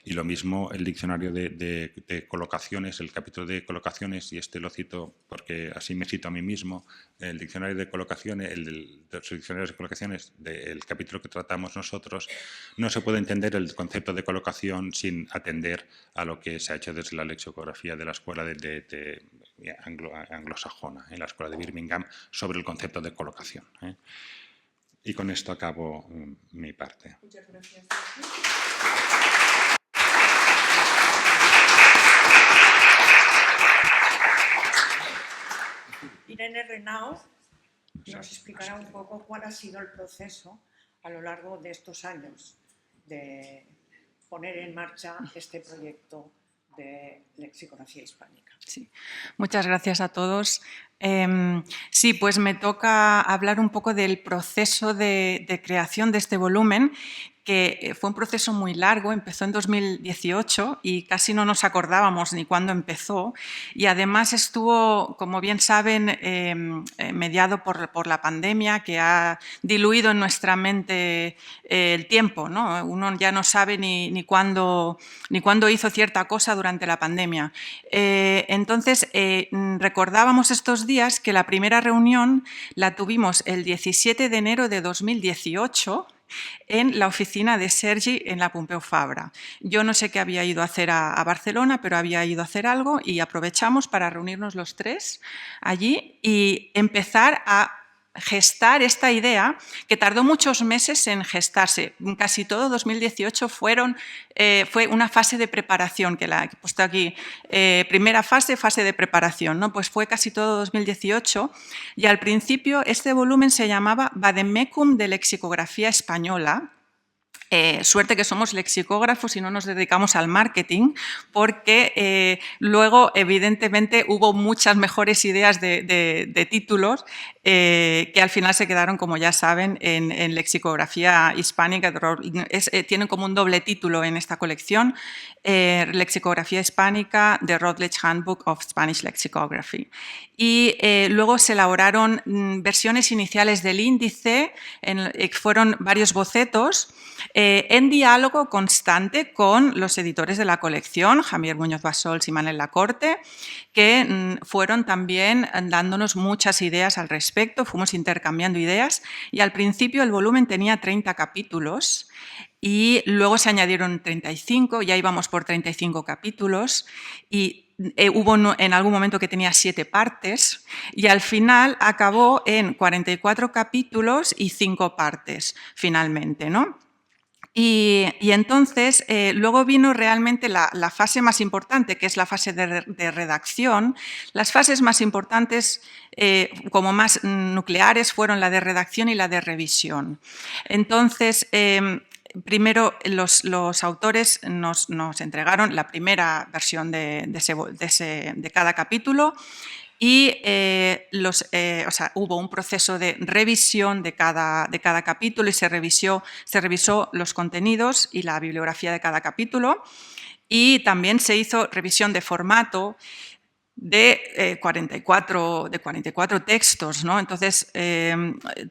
Speaker 4: Y lo mismo el diccionario de colocaciones, el capítulo de colocaciones, y este lo cito porque así me cito a mí mismo, el diccionario de colocaciones, los diccionarios de colocaciones del capítulo que tratamos nosotros, no se puede entender el concepto de colocación sin atender a lo que se ha hecho desde la lexicografía de la escuela anglosajona, en la escuela de Birmingham, sobre el concepto de colocación. Y con esto acabo mi parte.
Speaker 1: Muchas gracias. Irene Renaud nos explicará un poco cuál ha sido el proceso a lo largo de estos años de poner en marcha este proyecto de lexicografía hispánica.
Speaker 5: Sí. Muchas gracias a todos. Sí, pues me toca hablar un poco del proceso de creación de este volumen, que fue un proceso muy largo, empezó en 2018 y casi no nos acordábamos ni cuándo empezó, y además estuvo, como bien saben, mediado por la pandemia, que ha diluido en nuestra mente el tiempo, ¿no? Uno ya no sabe ni cuándo hizo cierta cosa durante la pandemia. Entonces, recordábamos estos días que la primera reunión la tuvimos el 17 de enero de 2018 en la oficina de Sergi en la Pompeu Fabra. Yo no sé qué había ido a hacer a Barcelona, pero había ido a hacer algo y aprovechamos para reunirnos los tres allí y empezar a gestar esta idea que tardó muchos meses en gestarse. Casi todo 2018 fue una fase de preparación, que la he puesto aquí, primera fase de preparación, ¿no? Pues fue casi todo 2018 y al principio este volumen se llamaba Vademecum de lexicografía española. Suerte que somos lexicógrafos y no nos dedicamos al marketing, porque luego, evidentemente, hubo muchas mejores ideas de títulos que al final se quedaron, como ya saben, en lexicografía hispánica. Tienen como un doble título en esta colección, Lexicografía hispánica, The Routledge Handbook of Spanish Lexicography. Y luego se elaboraron versiones iniciales del índice, fueron varios bocetos, en diálogo constante con los editores de la colección, Javier Muñoz Bassols y Manel Lacorte, que fueron también dándonos muchas ideas al respecto, fuimos intercambiando ideas y al principio el volumen tenía 30 capítulos y luego se añadieron 35, ya íbamos por 35 capítulos y hubo en algún momento que tenía 7 partes y al final acabó en 44 capítulos y 5 partes finalmente, ¿no? Y entonces luego vino realmente la fase más importante, que es la fase de redacción. Las fases más importantes, como más nucleares, fueron la de redacción y la de revisión. Entonces, primero los autores nos entregaron la primera versión de cada capítulo. Y hubo un proceso de revisión de cada capítulo y se revisó los contenidos y la bibliografía de cada capítulo. Y también se hizo revisión de formato de 44 textos, ¿no? Entonces,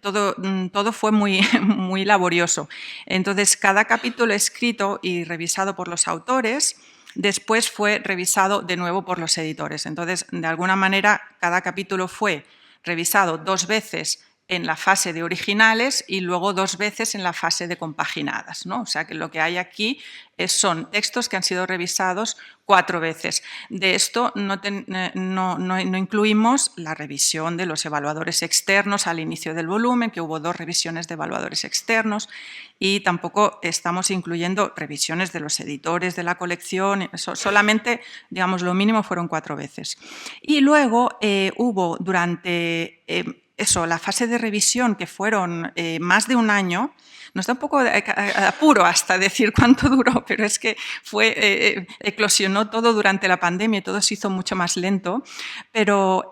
Speaker 5: todo fue muy laborioso. Entonces, cada capítulo escrito y revisado por los autores después fue revisado de nuevo por los editores. Entonces, de alguna manera, cada capítulo fue revisado 2 veces en la fase de originales y luego 2 veces en la fase de compaginadas, ¿no? O sea, que lo que hay aquí son textos que han sido revisados 4 veces. De esto no incluimos la revisión de los evaluadores externos al inicio del volumen, que hubo 2 revisiones de evaluadores externos, y tampoco estamos incluyendo revisiones de los editores de la colección. Solamente, digamos, lo mínimo fueron 4 veces. Y luego hubo durante la fase de revisión, que fueron más de un año. Nos da un poco de apuro hasta decir cuánto duró, pero es que eclosionó todo durante la pandemia y todo se hizo mucho más lento. Pero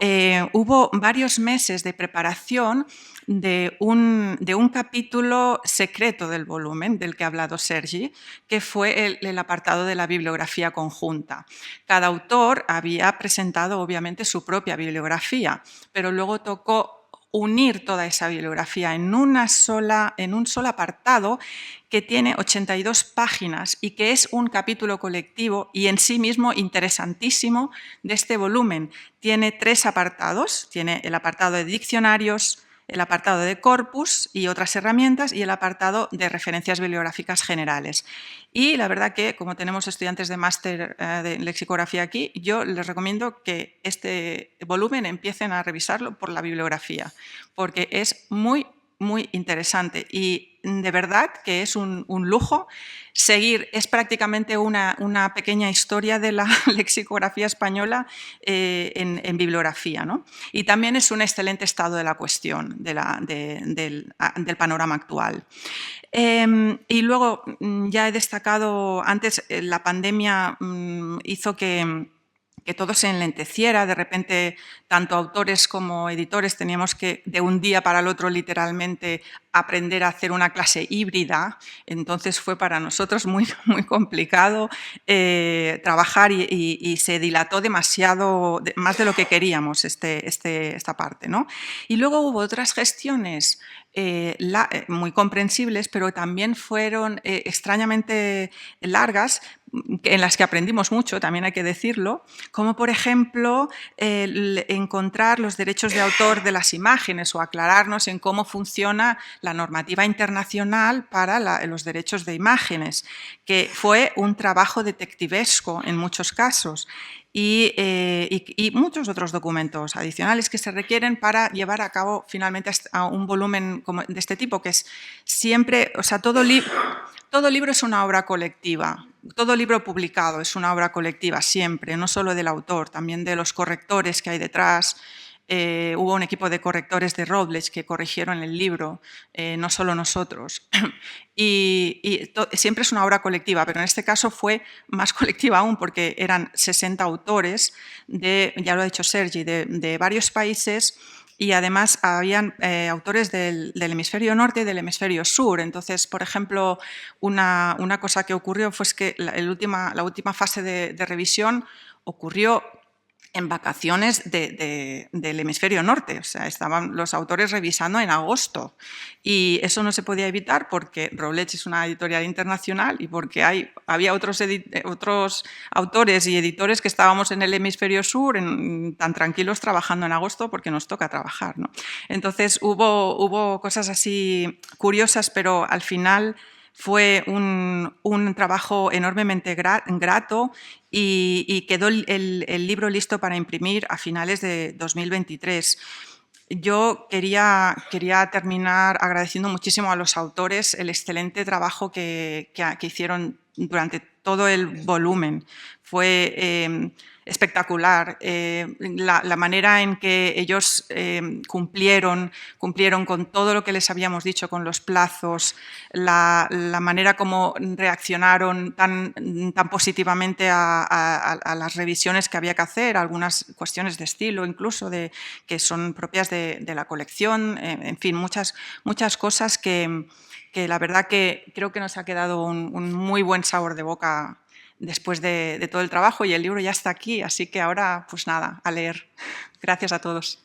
Speaker 5: hubo varios meses de preparación de un capítulo secreto del volumen del que ha hablado Sergi, que fue el apartado de la bibliografía conjunta. Cada autor había presentado obviamente su propia bibliografía, pero luego tocó unir toda esa bibliografía en un solo apartado que tiene 82 páginas y que es un capítulo colectivo y en sí mismo interesantísimo de este volumen. Tiene 3 apartados, tiene el apartado de diccionarios, el apartado de corpus y otras herramientas y el apartado de referencias bibliográficas generales. Y la verdad que, como tenemos estudiantes de máster de lexicografía aquí, yo les recomiendo que este volumen empiecen a revisarlo por la bibliografía, porque es muy interesante y de verdad que es un lujo seguir. Es prácticamente una pequeña historia de la lexicografía española en bibliografía, ¿no? Y también es un excelente estado de la cuestión del panorama actual. Y luego ya he destacado antes, la pandemia hizo que todo se enlenteciera. De repente, tanto autores como editores teníamos que, de un día para el otro, literalmente, aprender a hacer una clase híbrida. Entonces fue para nosotros muy complicado trabajar y se dilató demasiado, más de lo que queríamos esta parte, ¿no? Y luego hubo otras gestiones muy comprensibles, pero también fueron extrañamente largas, en las que aprendimos mucho, también hay que decirlo, como por ejemplo encontrar los derechos de autor de las imágenes o aclararnos en cómo funciona la normativa internacional para los derechos de imágenes, que fue un trabajo detectivesco en muchos casos. Y muchos otros documentos adicionales que se requieren para llevar a cabo finalmente a un volumen de este tipo, que es siempre, o sea, todo libro es una obra colectiva, todo libro publicado es una obra colectiva siempre, no solo del autor, también de los correctores que hay detrás. Hubo un equipo de correctores de Routledge que corrigieron el libro, no solo nosotros. Y siempre es una obra colectiva, pero en este caso fue más colectiva aún porque eran 60 autores, ya lo ha dicho Sergi, de varios países, y además habían autores del hemisferio norte y del hemisferio sur. Entonces, por ejemplo, una cosa que ocurrió fue que la última fase de revisión ocurrió en vacaciones del hemisferio norte, o sea, estaban los autores revisando en agosto y eso no se podía evitar porque Routledge es una editorial internacional y porque había otros autores y editores que estábamos en el hemisferio sur tan tranquilos trabajando en agosto porque nos toca trabajar, ¿no? Entonces hubo cosas así curiosas, pero al final fue un trabajo enormemente grato y quedó el libro listo para imprimir a finales de 2023. Yo quería terminar agradeciendo muchísimo a los autores el excelente trabajo que hicieron durante todo el volumen. Fue espectacular la manera en que ellos cumplieron con todo lo que les habíamos dicho, con los plazos, la manera como reaccionaron tan positivamente a las revisiones que había que hacer, algunas cuestiones de estilo incluso que son propias de la colección, en fin, muchas cosas que la verdad que creo que nos ha quedado un muy buen sabor de boca después de todo el trabajo, y el libro ya está aquí, así que ahora, pues nada, a leer. Gracias a todos.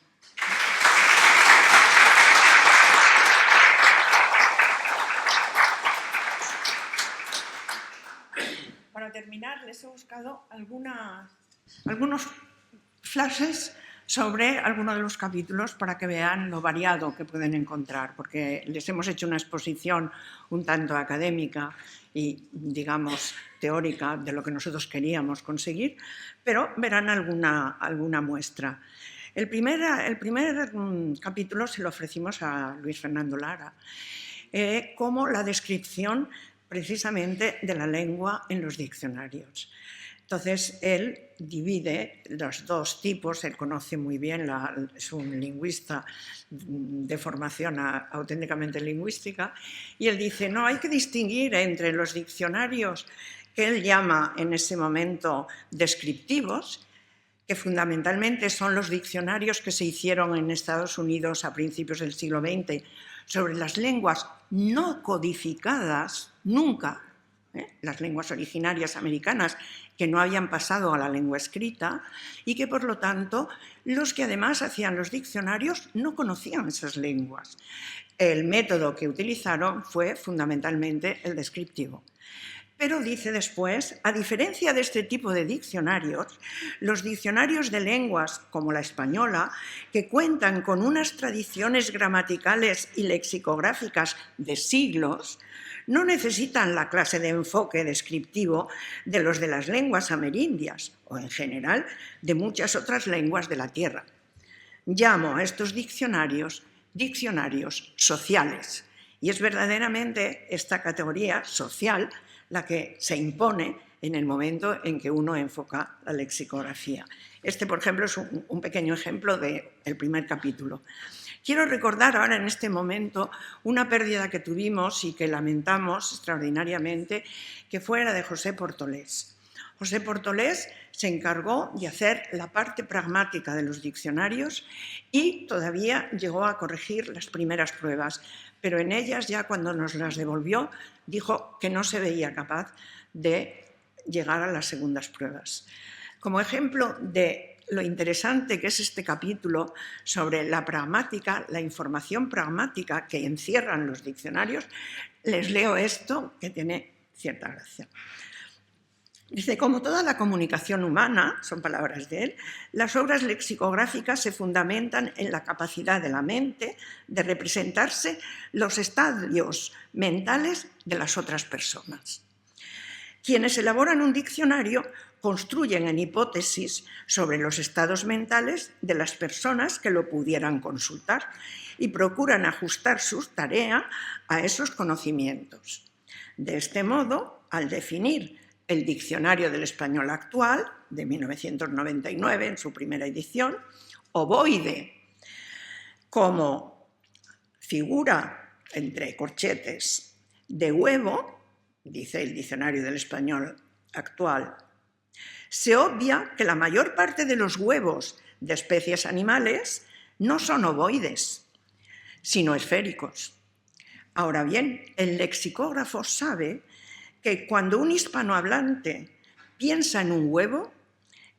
Speaker 1: Para terminar, les he buscado algunos flashes sobre alguno de los capítulos para que vean lo variado que pueden encontrar, porque les hemos hecho una exposición un tanto académica y, digamos, teórica de lo que nosotros queríamos conseguir, pero verán alguna muestra. El primer capítulo se lo ofrecimos a Luis Fernando Lara como la descripción precisamente de la lengua en los diccionarios. Entonces, él divide los dos tipos, él conoce muy bien, es un lingüista de formación auténticamente lingüística, y él dice, no, hay que distinguir entre los diccionarios que él llama en ese momento descriptivos, que fundamentalmente son los diccionarios que se hicieron en Estados Unidos a principios del siglo XX sobre las lenguas no codificadas, nunca las lenguas originarias americanas que no habían pasado a la lengua escrita y que, por lo tanto, los que además hacían los diccionarios no conocían esas lenguas. El método que utilizaron fue fundamentalmente el descriptivo. Pero dice después, a diferencia de este tipo de diccionarios, los diccionarios de lenguas como la española, que cuentan con unas tradiciones gramaticales y lexicográficas de siglos, no necesitan la clase de enfoque descriptivo de los de las lenguas amerindias o, en general, de muchas otras lenguas de la tierra. Llamo a estos diccionarios sociales, y es verdaderamente esta categoría social la que se impone en el momento en que uno enfoca la lexicografía. Este, por ejemplo, es un pequeño ejemplo del primer capítulo. Quiero recordar ahora en este momento una pérdida que tuvimos y que lamentamos extraordinariamente, que fue la de José Portolés. José Portolés se encargó de hacer la parte pragmática de los diccionarios y todavía llegó a corregir las primeras pruebas, pero en ellas, ya cuando nos las devolvió, dijo que no se veía capaz de llegar a las segundas pruebas. Como ejemplo de lo interesante que es este capítulo sobre la pragmática, la información pragmática que encierran los diccionarios, les leo esto que tiene cierta gracia. Dice, como toda la comunicación humana, son palabras de él, las obras lexicográficas se fundamentan en la capacidad de la mente de representarse los estadios mentales de las otras personas. Quienes elaboran un diccionario construyen en hipótesis sobre los estados mentales de las personas que lo pudieran consultar y procuran ajustar su tarea a esos conocimientos. De este modo, al definir el Diccionario del Español Actual, de 1999, en su primera edición, ovoide, como figura, entre corchetes, de huevo, dice el Diccionario del Español Actual, se obvia que la mayor parte de los huevos de especies animales no son ovoides, sino esféricos. Ahora bien, el lexicógrafo sabe que cuando un hispanohablante piensa en un huevo,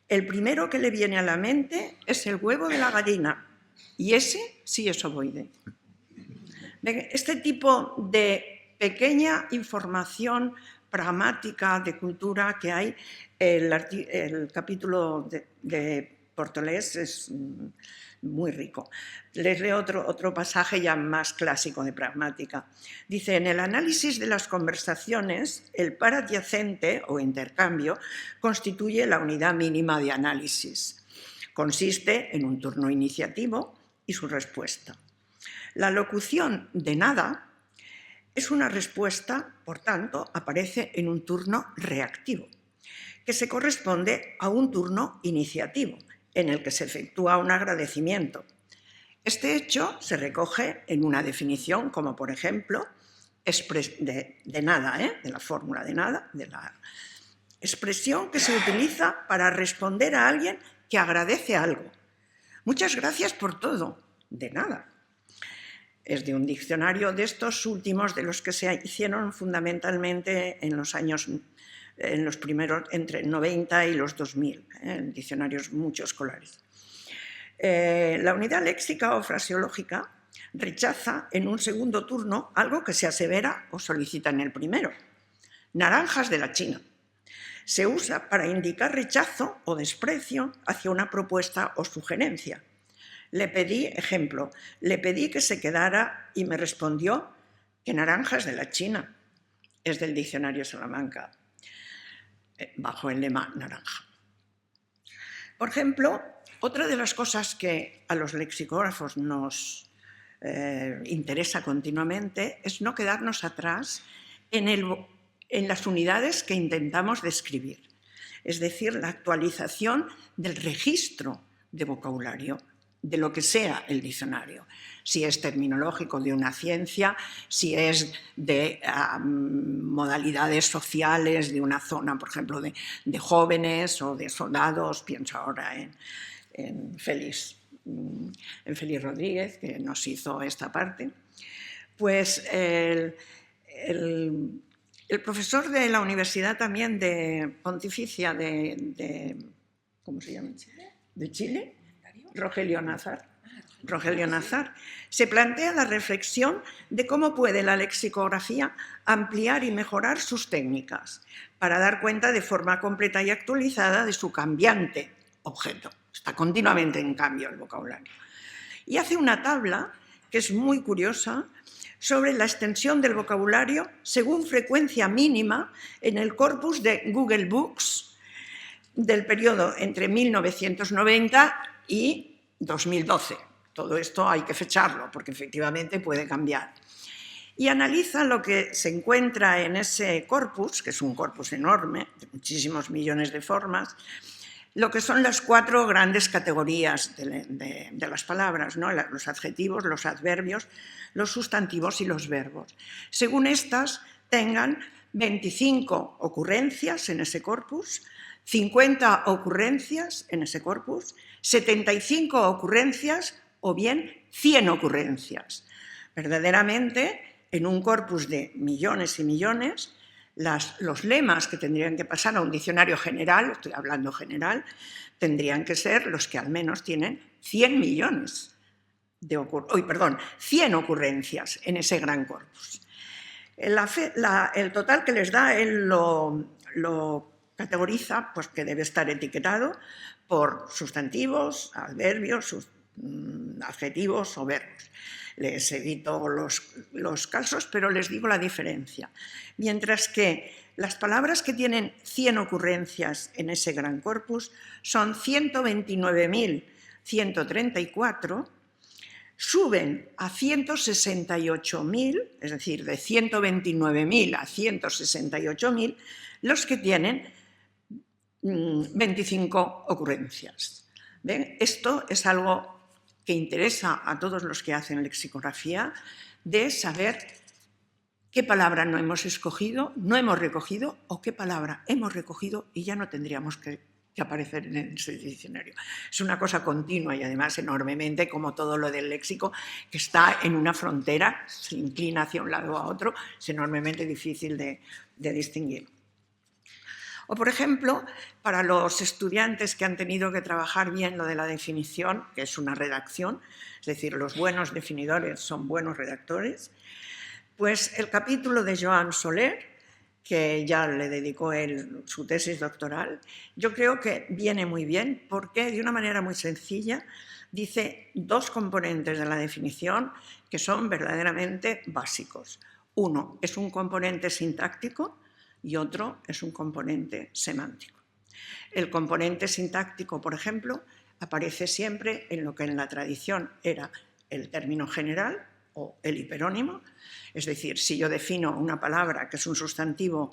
Speaker 1: el primero que le viene a la mente es el huevo de la gallina, y ese sí es ovoide. Este tipo de pequeña información pragmática de cultura que hay, el capítulo de Portolés es muy rico. Les leo otro pasaje ya más clásico de pragmática. Dice, en el análisis de las conversaciones, el par adyacente o intercambio constituye la unidad mínima de análisis. Consiste en un turno iniciativo y su respuesta. La locución de nada es una respuesta, por tanto, aparece en un turno reactivo, que se corresponde a un turno iniciativo, en el que se efectúa un agradecimiento. Este hecho se recoge en una definición como, por ejemplo, de nada, de la fórmula de nada, de la expresión que se utiliza para responder a alguien que agradece algo. Muchas gracias por todo, de nada. Es de un diccionario de estos últimos, de los que se hicieron fundamentalmente en los primeros, entre 90 y los 2000, diccionarios muchos escolares. La unidad léxica o fraseológica rechaza en un segundo turno algo que se asevera o solicita en el primero. Naranjas de la China. Se usa para indicar rechazo o desprecio hacia una propuesta o sugerencia. Le pedí, ejemplo, le pedí que se quedara y me respondió que naranjas de la China. Es del diccionario Salamanca, bajo el lema naranja. Por ejemplo, otra de las cosas que a los lexicógrafos nos interesa continuamente es no quedarnos atrás en las unidades que intentamos describir, es decir, la actualización del registro de vocabulario, de lo que sea el diccionario, si es terminológico de una ciencia, si es de modalidades sociales de una zona, por ejemplo, de jóvenes o de soldados. Pienso ahora en Félix Rodríguez, que nos hizo esta parte. Pues El profesor de la Universidad también de Pontificia ¿cómo se llama? ¿De Chile? Rogelio Nazar, se plantea la reflexión de cómo puede la lexicografía ampliar y mejorar sus técnicas para dar cuenta de forma completa y actualizada de su cambiante objeto. Está continuamente en cambio el vocabulario. Y hace una tabla que es muy curiosa sobre la extensión del vocabulario según frecuencia mínima en el corpus de Google Books del periodo entre 1990 y 2012. Todo esto hay que fecharlo porque efectivamente puede cambiar. Y analiza lo que se encuentra en ese corpus, que es un corpus enorme, de muchísimos millones de formas, lo que son las 4 grandes categorías de las palabras, ¿no? Los adjetivos, los adverbios, los sustantivos y los verbos. Según estas, tengan 25 ocurrencias en ese corpus, 50 ocurrencias en ese corpus, 75 ocurrencias o bien 100 ocurrencias. Verdaderamente, en un corpus de millones y millones, los lemas que tendrían que pasar a un diccionario general, estoy hablando general, tendrían que ser los que al menos tienen 100 millones de 100 ocurrencias en ese gran corpus. El total que les da, él lo categoriza, pues que debe estar etiquetado por sustantivos, adverbios, adjetivos o verbos. Les evito los casos, pero les digo la diferencia. Mientras que las palabras que tienen 100 ocurrencias en ese gran corpus son 129.134, suben a 168.000, es decir, de 129.000 a 168.000, los que tienen 25 ocurrencias. ¿Ven? Esto es algo que interesa a todos los que hacen lexicografía, de saber qué palabra no hemos escogido, no hemos recogido, o qué palabra hemos recogido y ya no tendríamos que aparecer en ese diccionario. Es una cosa continua y además enormemente, como todo lo del léxico, que está en una frontera, se inclina hacia un lado o a otro, es enormemente difícil de distinguir. O, por ejemplo, para los estudiantes que han tenido que trabajar bien lo de la definición, que es una redacción, es decir, los buenos definidores son buenos redactores, pues el capítulo de Joan Soler, que ya le dedicó él su tesis doctoral, yo creo que viene muy bien porque de una manera muy sencilla dice 2 componentes de la definición que son verdaderamente básicos. Uno es un componente sintáctico y otro es un componente semántico. El componente sintáctico, por ejemplo, aparece siempre en lo que en la tradición era el término general o el hiperónimo. Es decir, si yo defino una palabra que es un sustantivo,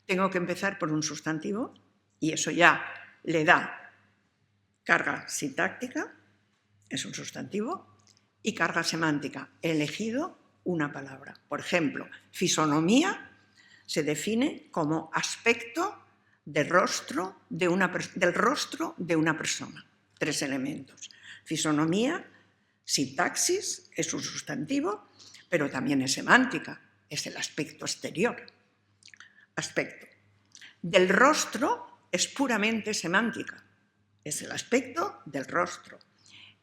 Speaker 1: tengo que empezar por un sustantivo y eso ya le da carga sintáctica, es un sustantivo, y carga semántica. He elegido una palabra. Por ejemplo, fisonomía se define como aspecto del rostro de una persona. 3 elementos. Fisonomía, sintaxis, es un sustantivo, pero también es semántica, es el aspecto exterior. Aspecto. Del rostro es puramente semántica, es el aspecto del rostro.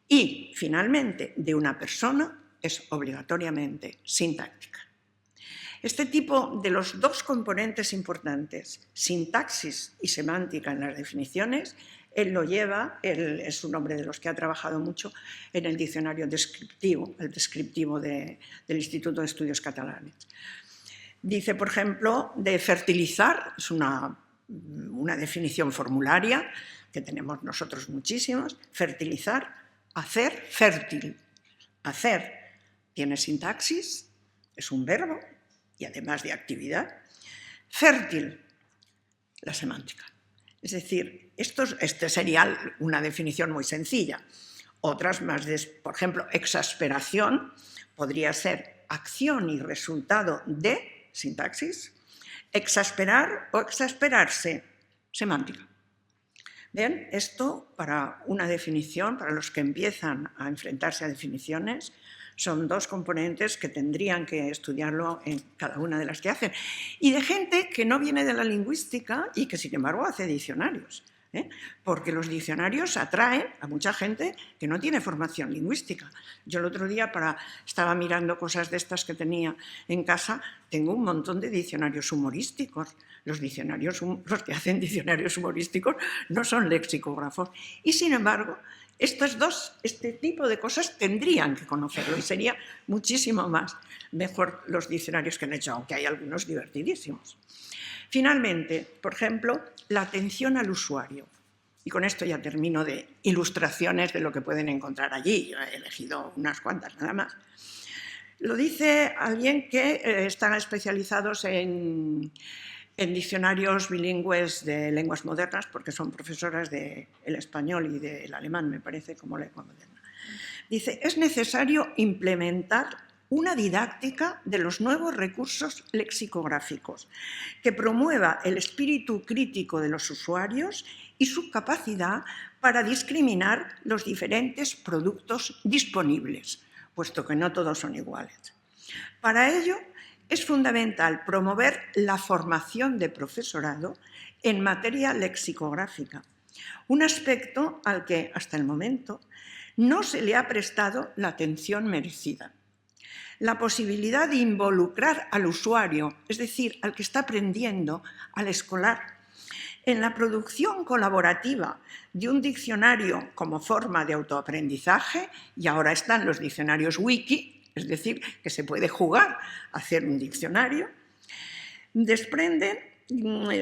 Speaker 1: Y, finalmente, de una persona es obligatoriamente sintáctica. Este tipo de los 2 componentes importantes, sintaxis y semántica en las definiciones, él lo lleva, él es un hombre de los que ha trabajado mucho en el diccionario descriptivo, el descriptivo del Instituto de Estudios Catalanes. Dice, por ejemplo, de fertilizar, es una definición formularia que tenemos nosotros muchísimos, fertilizar, hacer fértil. Hacer tiene sintaxis, es un verbo, y además de actividad. Fértil, la semántica. Es decir, esta sería una definición muy sencilla. Otras más, por ejemplo, exasperación podría ser acción y resultado de sintaxis, exasperar o exasperarse, semántica. Bien, esto para una definición, para los que empiezan a enfrentarse a definiciones, Son dos componentes que tendrían que estudiarlo en cada una de las que hacen. Y de gente que no viene de la lingüística y que, sin embargo, hace diccionarios. Porque los diccionarios atraen a mucha gente que no tiene formación lingüística. Yo el otro día estaba mirando cosas de estas que tenía en casa, tengo un montón de diccionarios humorísticos. Los que hacen diccionarios humorísticos no son lexicógrafos. Y sin embargo, este tipo de cosas tendrían que conocerlo y sería muchísimo más mejor los diccionarios que han hecho, aunque hay algunos divertidísimos. Finalmente, por ejemplo, la atención al usuario. Y con esto ya termino de ilustraciones de lo que pueden encontrar allí. Yo he elegido unas cuantas nada más. Lo dice alguien que están especializados en diccionarios bilingües de lenguas modernas, porque son profesoras del español y del alemán, me parece, como lengua moderna. Dice, es necesario implementar una didáctica de los nuevos recursos lexicográficos que promueva el espíritu crítico de los usuarios y su capacidad para discriminar los diferentes productos disponibles, puesto que no todos son iguales. Para ello, es fundamental promover la formación de profesorado en materia lexicográfica, un aspecto al que, hasta el momento, no se le ha prestado la atención merecida. La posibilidad de involucrar al usuario, es decir, al que está aprendiendo, al escolar, en la producción colaborativa de un diccionario como forma de autoaprendizaje, y ahora están los diccionarios wiki, es decir, que se puede jugar a hacer un diccionario,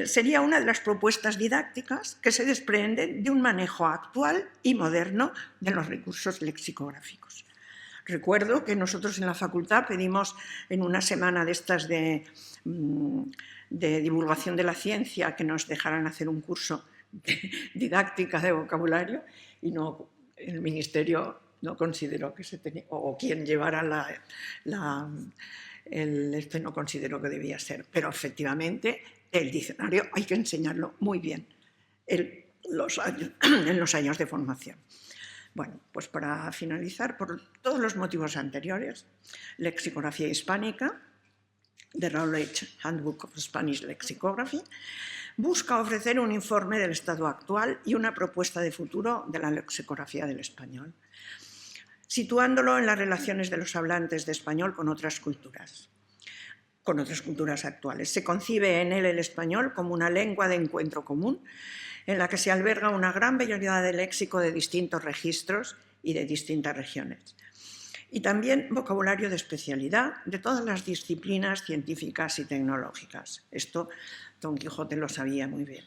Speaker 1: sería una de las propuestas didácticas que se desprenden de un manejo actual y moderno de los recursos lexicográficos. Recuerdo que nosotros en la facultad pedimos en una semana de estas de divulgación de la ciencia que nos dejaran hacer un curso de didáctica de vocabulario y el ministerio no consideró que se tenía, o quien llevara no consideró que debía ser, pero efectivamente el diccionario hay que enseñarlo muy bien en los años de formación. Bueno, pues para finalizar, por todos los motivos anteriores, Lexicografía Hispánica, The Routledge Handbook of Spanish Lexicography, busca ofrecer un informe del estado actual y una propuesta de futuro de la lexicografía del español, situándolo en las relaciones de los hablantes de español con otras culturas actuales. Se concibe en él el español como una lengua de encuentro común, en la que se alberga una gran variedad de léxico de distintos registros y de distintas regiones. Y también vocabulario de especialidad de todas las disciplinas científicas y tecnológicas. Esto Don Quijote lo sabía muy bien.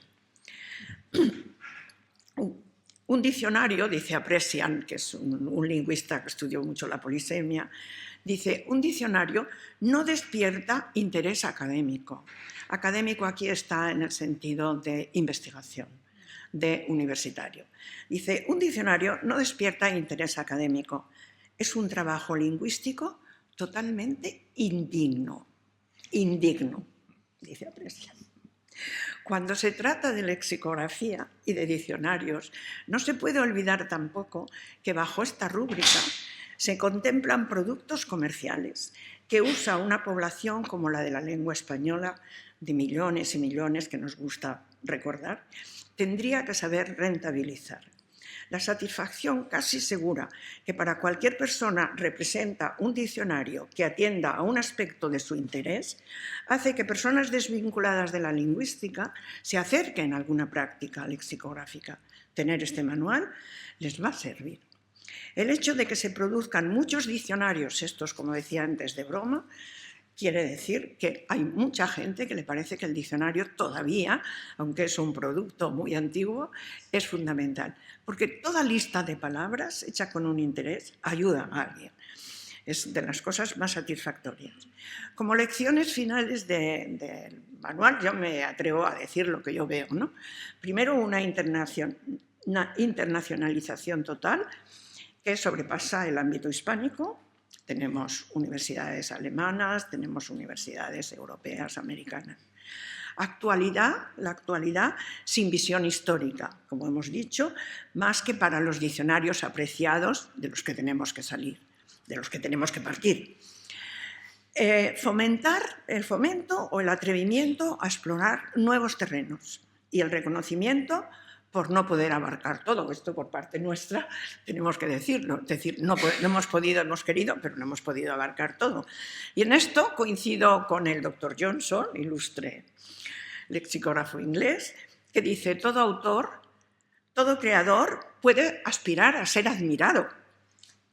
Speaker 1: Un diccionario, dice Apresian, que es un lingüista que estudió mucho la polisemia, dice, un diccionario no despierta interés académico. Académico aquí está en el sentido de investigación, de universitario. Dice, un diccionario no despierta interés académico. Es un trabajo lingüístico totalmente indigno, dice Apresian. Cuando se trata de lexicografía y de diccionarios, no se puede olvidar tampoco que bajo esta rúbrica se contemplan productos comerciales que usa una población como la de la lengua española, de millones y millones que nos gusta recordar, tendría que saber rentabilizar. La satisfacción casi segura que para cualquier persona representa un diccionario que atienda a un aspecto de su interés hace que personas desvinculadas de la lingüística se acerquen a alguna práctica lexicográfica. Tener este manual les va a servir. El hecho de que se produzcan muchos diccionarios, estos, como decía antes, de broma, quiere decir que hay mucha gente que le parece que el diccionario todavía, aunque es un producto muy antiguo, es fundamental. Porque toda lista de palabras hecha con un interés ayuda a alguien. Es de las cosas más satisfactorias. Como lecciones finales del manual, yo me atrevo a decir lo que yo veo, ¿no? Primero, una internacionalización total que sobrepasa el ámbito hispánico. Tenemos universidades alemanas, tenemos universidades europeas, americanas. La actualidad sin visión histórica, como hemos dicho, más que para los diccionarios apreciados de los que tenemos que salir. de los que tenemos que partir. Fomentar el fomento o el atrevimiento a explorar nuevos terrenos y el reconocimiento por no poder abarcar todo. Esto por parte nuestra tenemos que decirlo. Es decir, no hemos podido, hemos querido, pero no hemos podido abarcar todo. Y en esto coincido con el doctor Johnson, ilustre lexicógrafo inglés, que dice: todo autor, todo creador puede aspirar a ser admirado.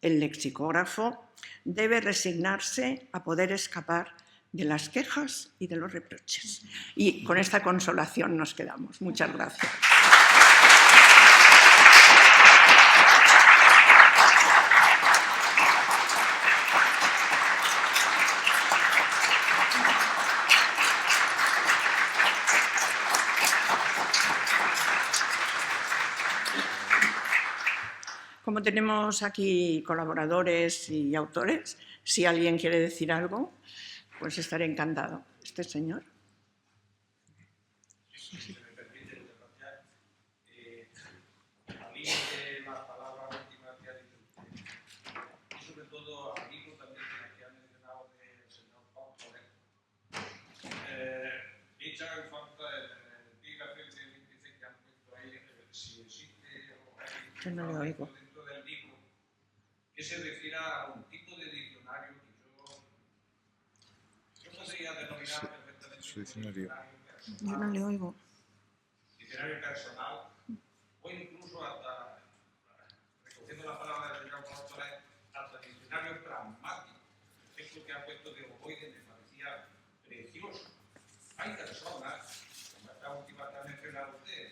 Speaker 1: El lexicógrafo debe resignarse a poder escapar de las quejas y de los reproches. Y con esta consolación nos quedamos. Muchas gracias. Como tenemos aquí colaboradores y autores, si alguien quiere decir algo, pues estaré encantado. Este señor.
Speaker 6: Si me permite, gracias. A mí las palabras últimas que ha dicho usted, y sobre todo a mí también que ha mencionado el señor Pablo, echa en falta el epígrafe del índice que han puesto ahí, si existe o hay.
Speaker 1: Yo no le oigo.
Speaker 6: Que se refiere a un tipo de diccionario que yo podría denominar perfectamente
Speaker 2: su diccionario.
Speaker 1: Yo no le oigo.
Speaker 6: Diccionario personal, o incluso hasta, recogiendo la palabra del señor Pablo, hasta diccionario pragmático. Esto que ha puesto de ovoide me parecía precioso. Hay personas, como esta última que ha mencionado usted,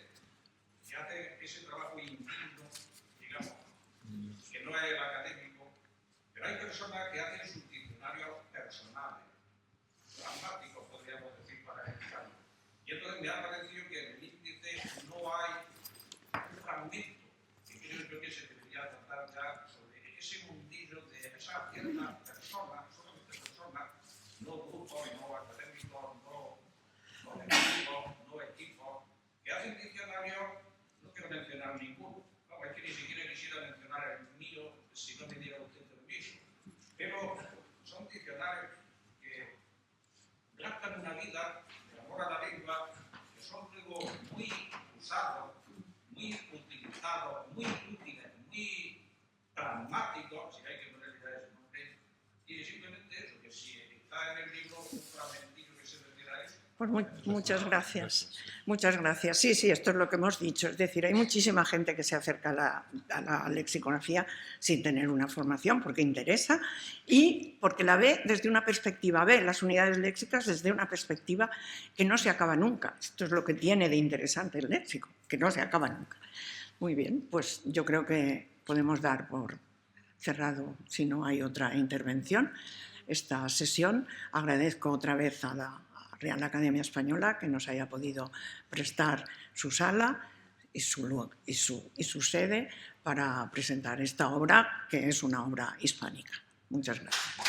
Speaker 6: que hacen ese trabajo indigno, digamos, que no es el académico, pero hay personas que hacen sus diccionarios personales, pragmáticos, podríamos decir, para explicarlo. Y entonces me ha parecido que en el índice no hay un fragmento, que creo yo que se debería tratar ya sobre ese mundillo de esas ciertas personas, solamente personas, no grupos, no académicos, no colectivos, no equipos, que hacen diccionarios, no quiero mencionar ninguno. Es que ni siquiera quisiera mencionar el mío si no me diera usted permiso. Pero son diccionarios que gastan una vida de amor a la lengua, que son luego muy usados, muy utilizados, muy útiles, muy pragmáticos, si hay que ponerle a ese nombre. Y simplemente eso, que si está en el libro un fragmentillo que se refiere a eso.
Speaker 1: Pues muchas gracias. Muchas gracias. Sí, esto es lo que hemos dicho. Es decir, hay muchísima gente que se acerca a la lexicografía sin tener una formación porque interesa y porque la ve desde una perspectiva, ve las unidades léxicas desde una perspectiva que no se acaba nunca. Esto es lo que tiene de interesante el léxico, que no se acaba nunca. Muy bien, pues yo creo que podemos dar por cerrado, si no hay otra intervención, esta sesión. Agradezco otra vez a la Real Academia Española que nos haya podido prestar su sala y su sede para presentar esta obra, que es una obra hispánica. Muchas gracias.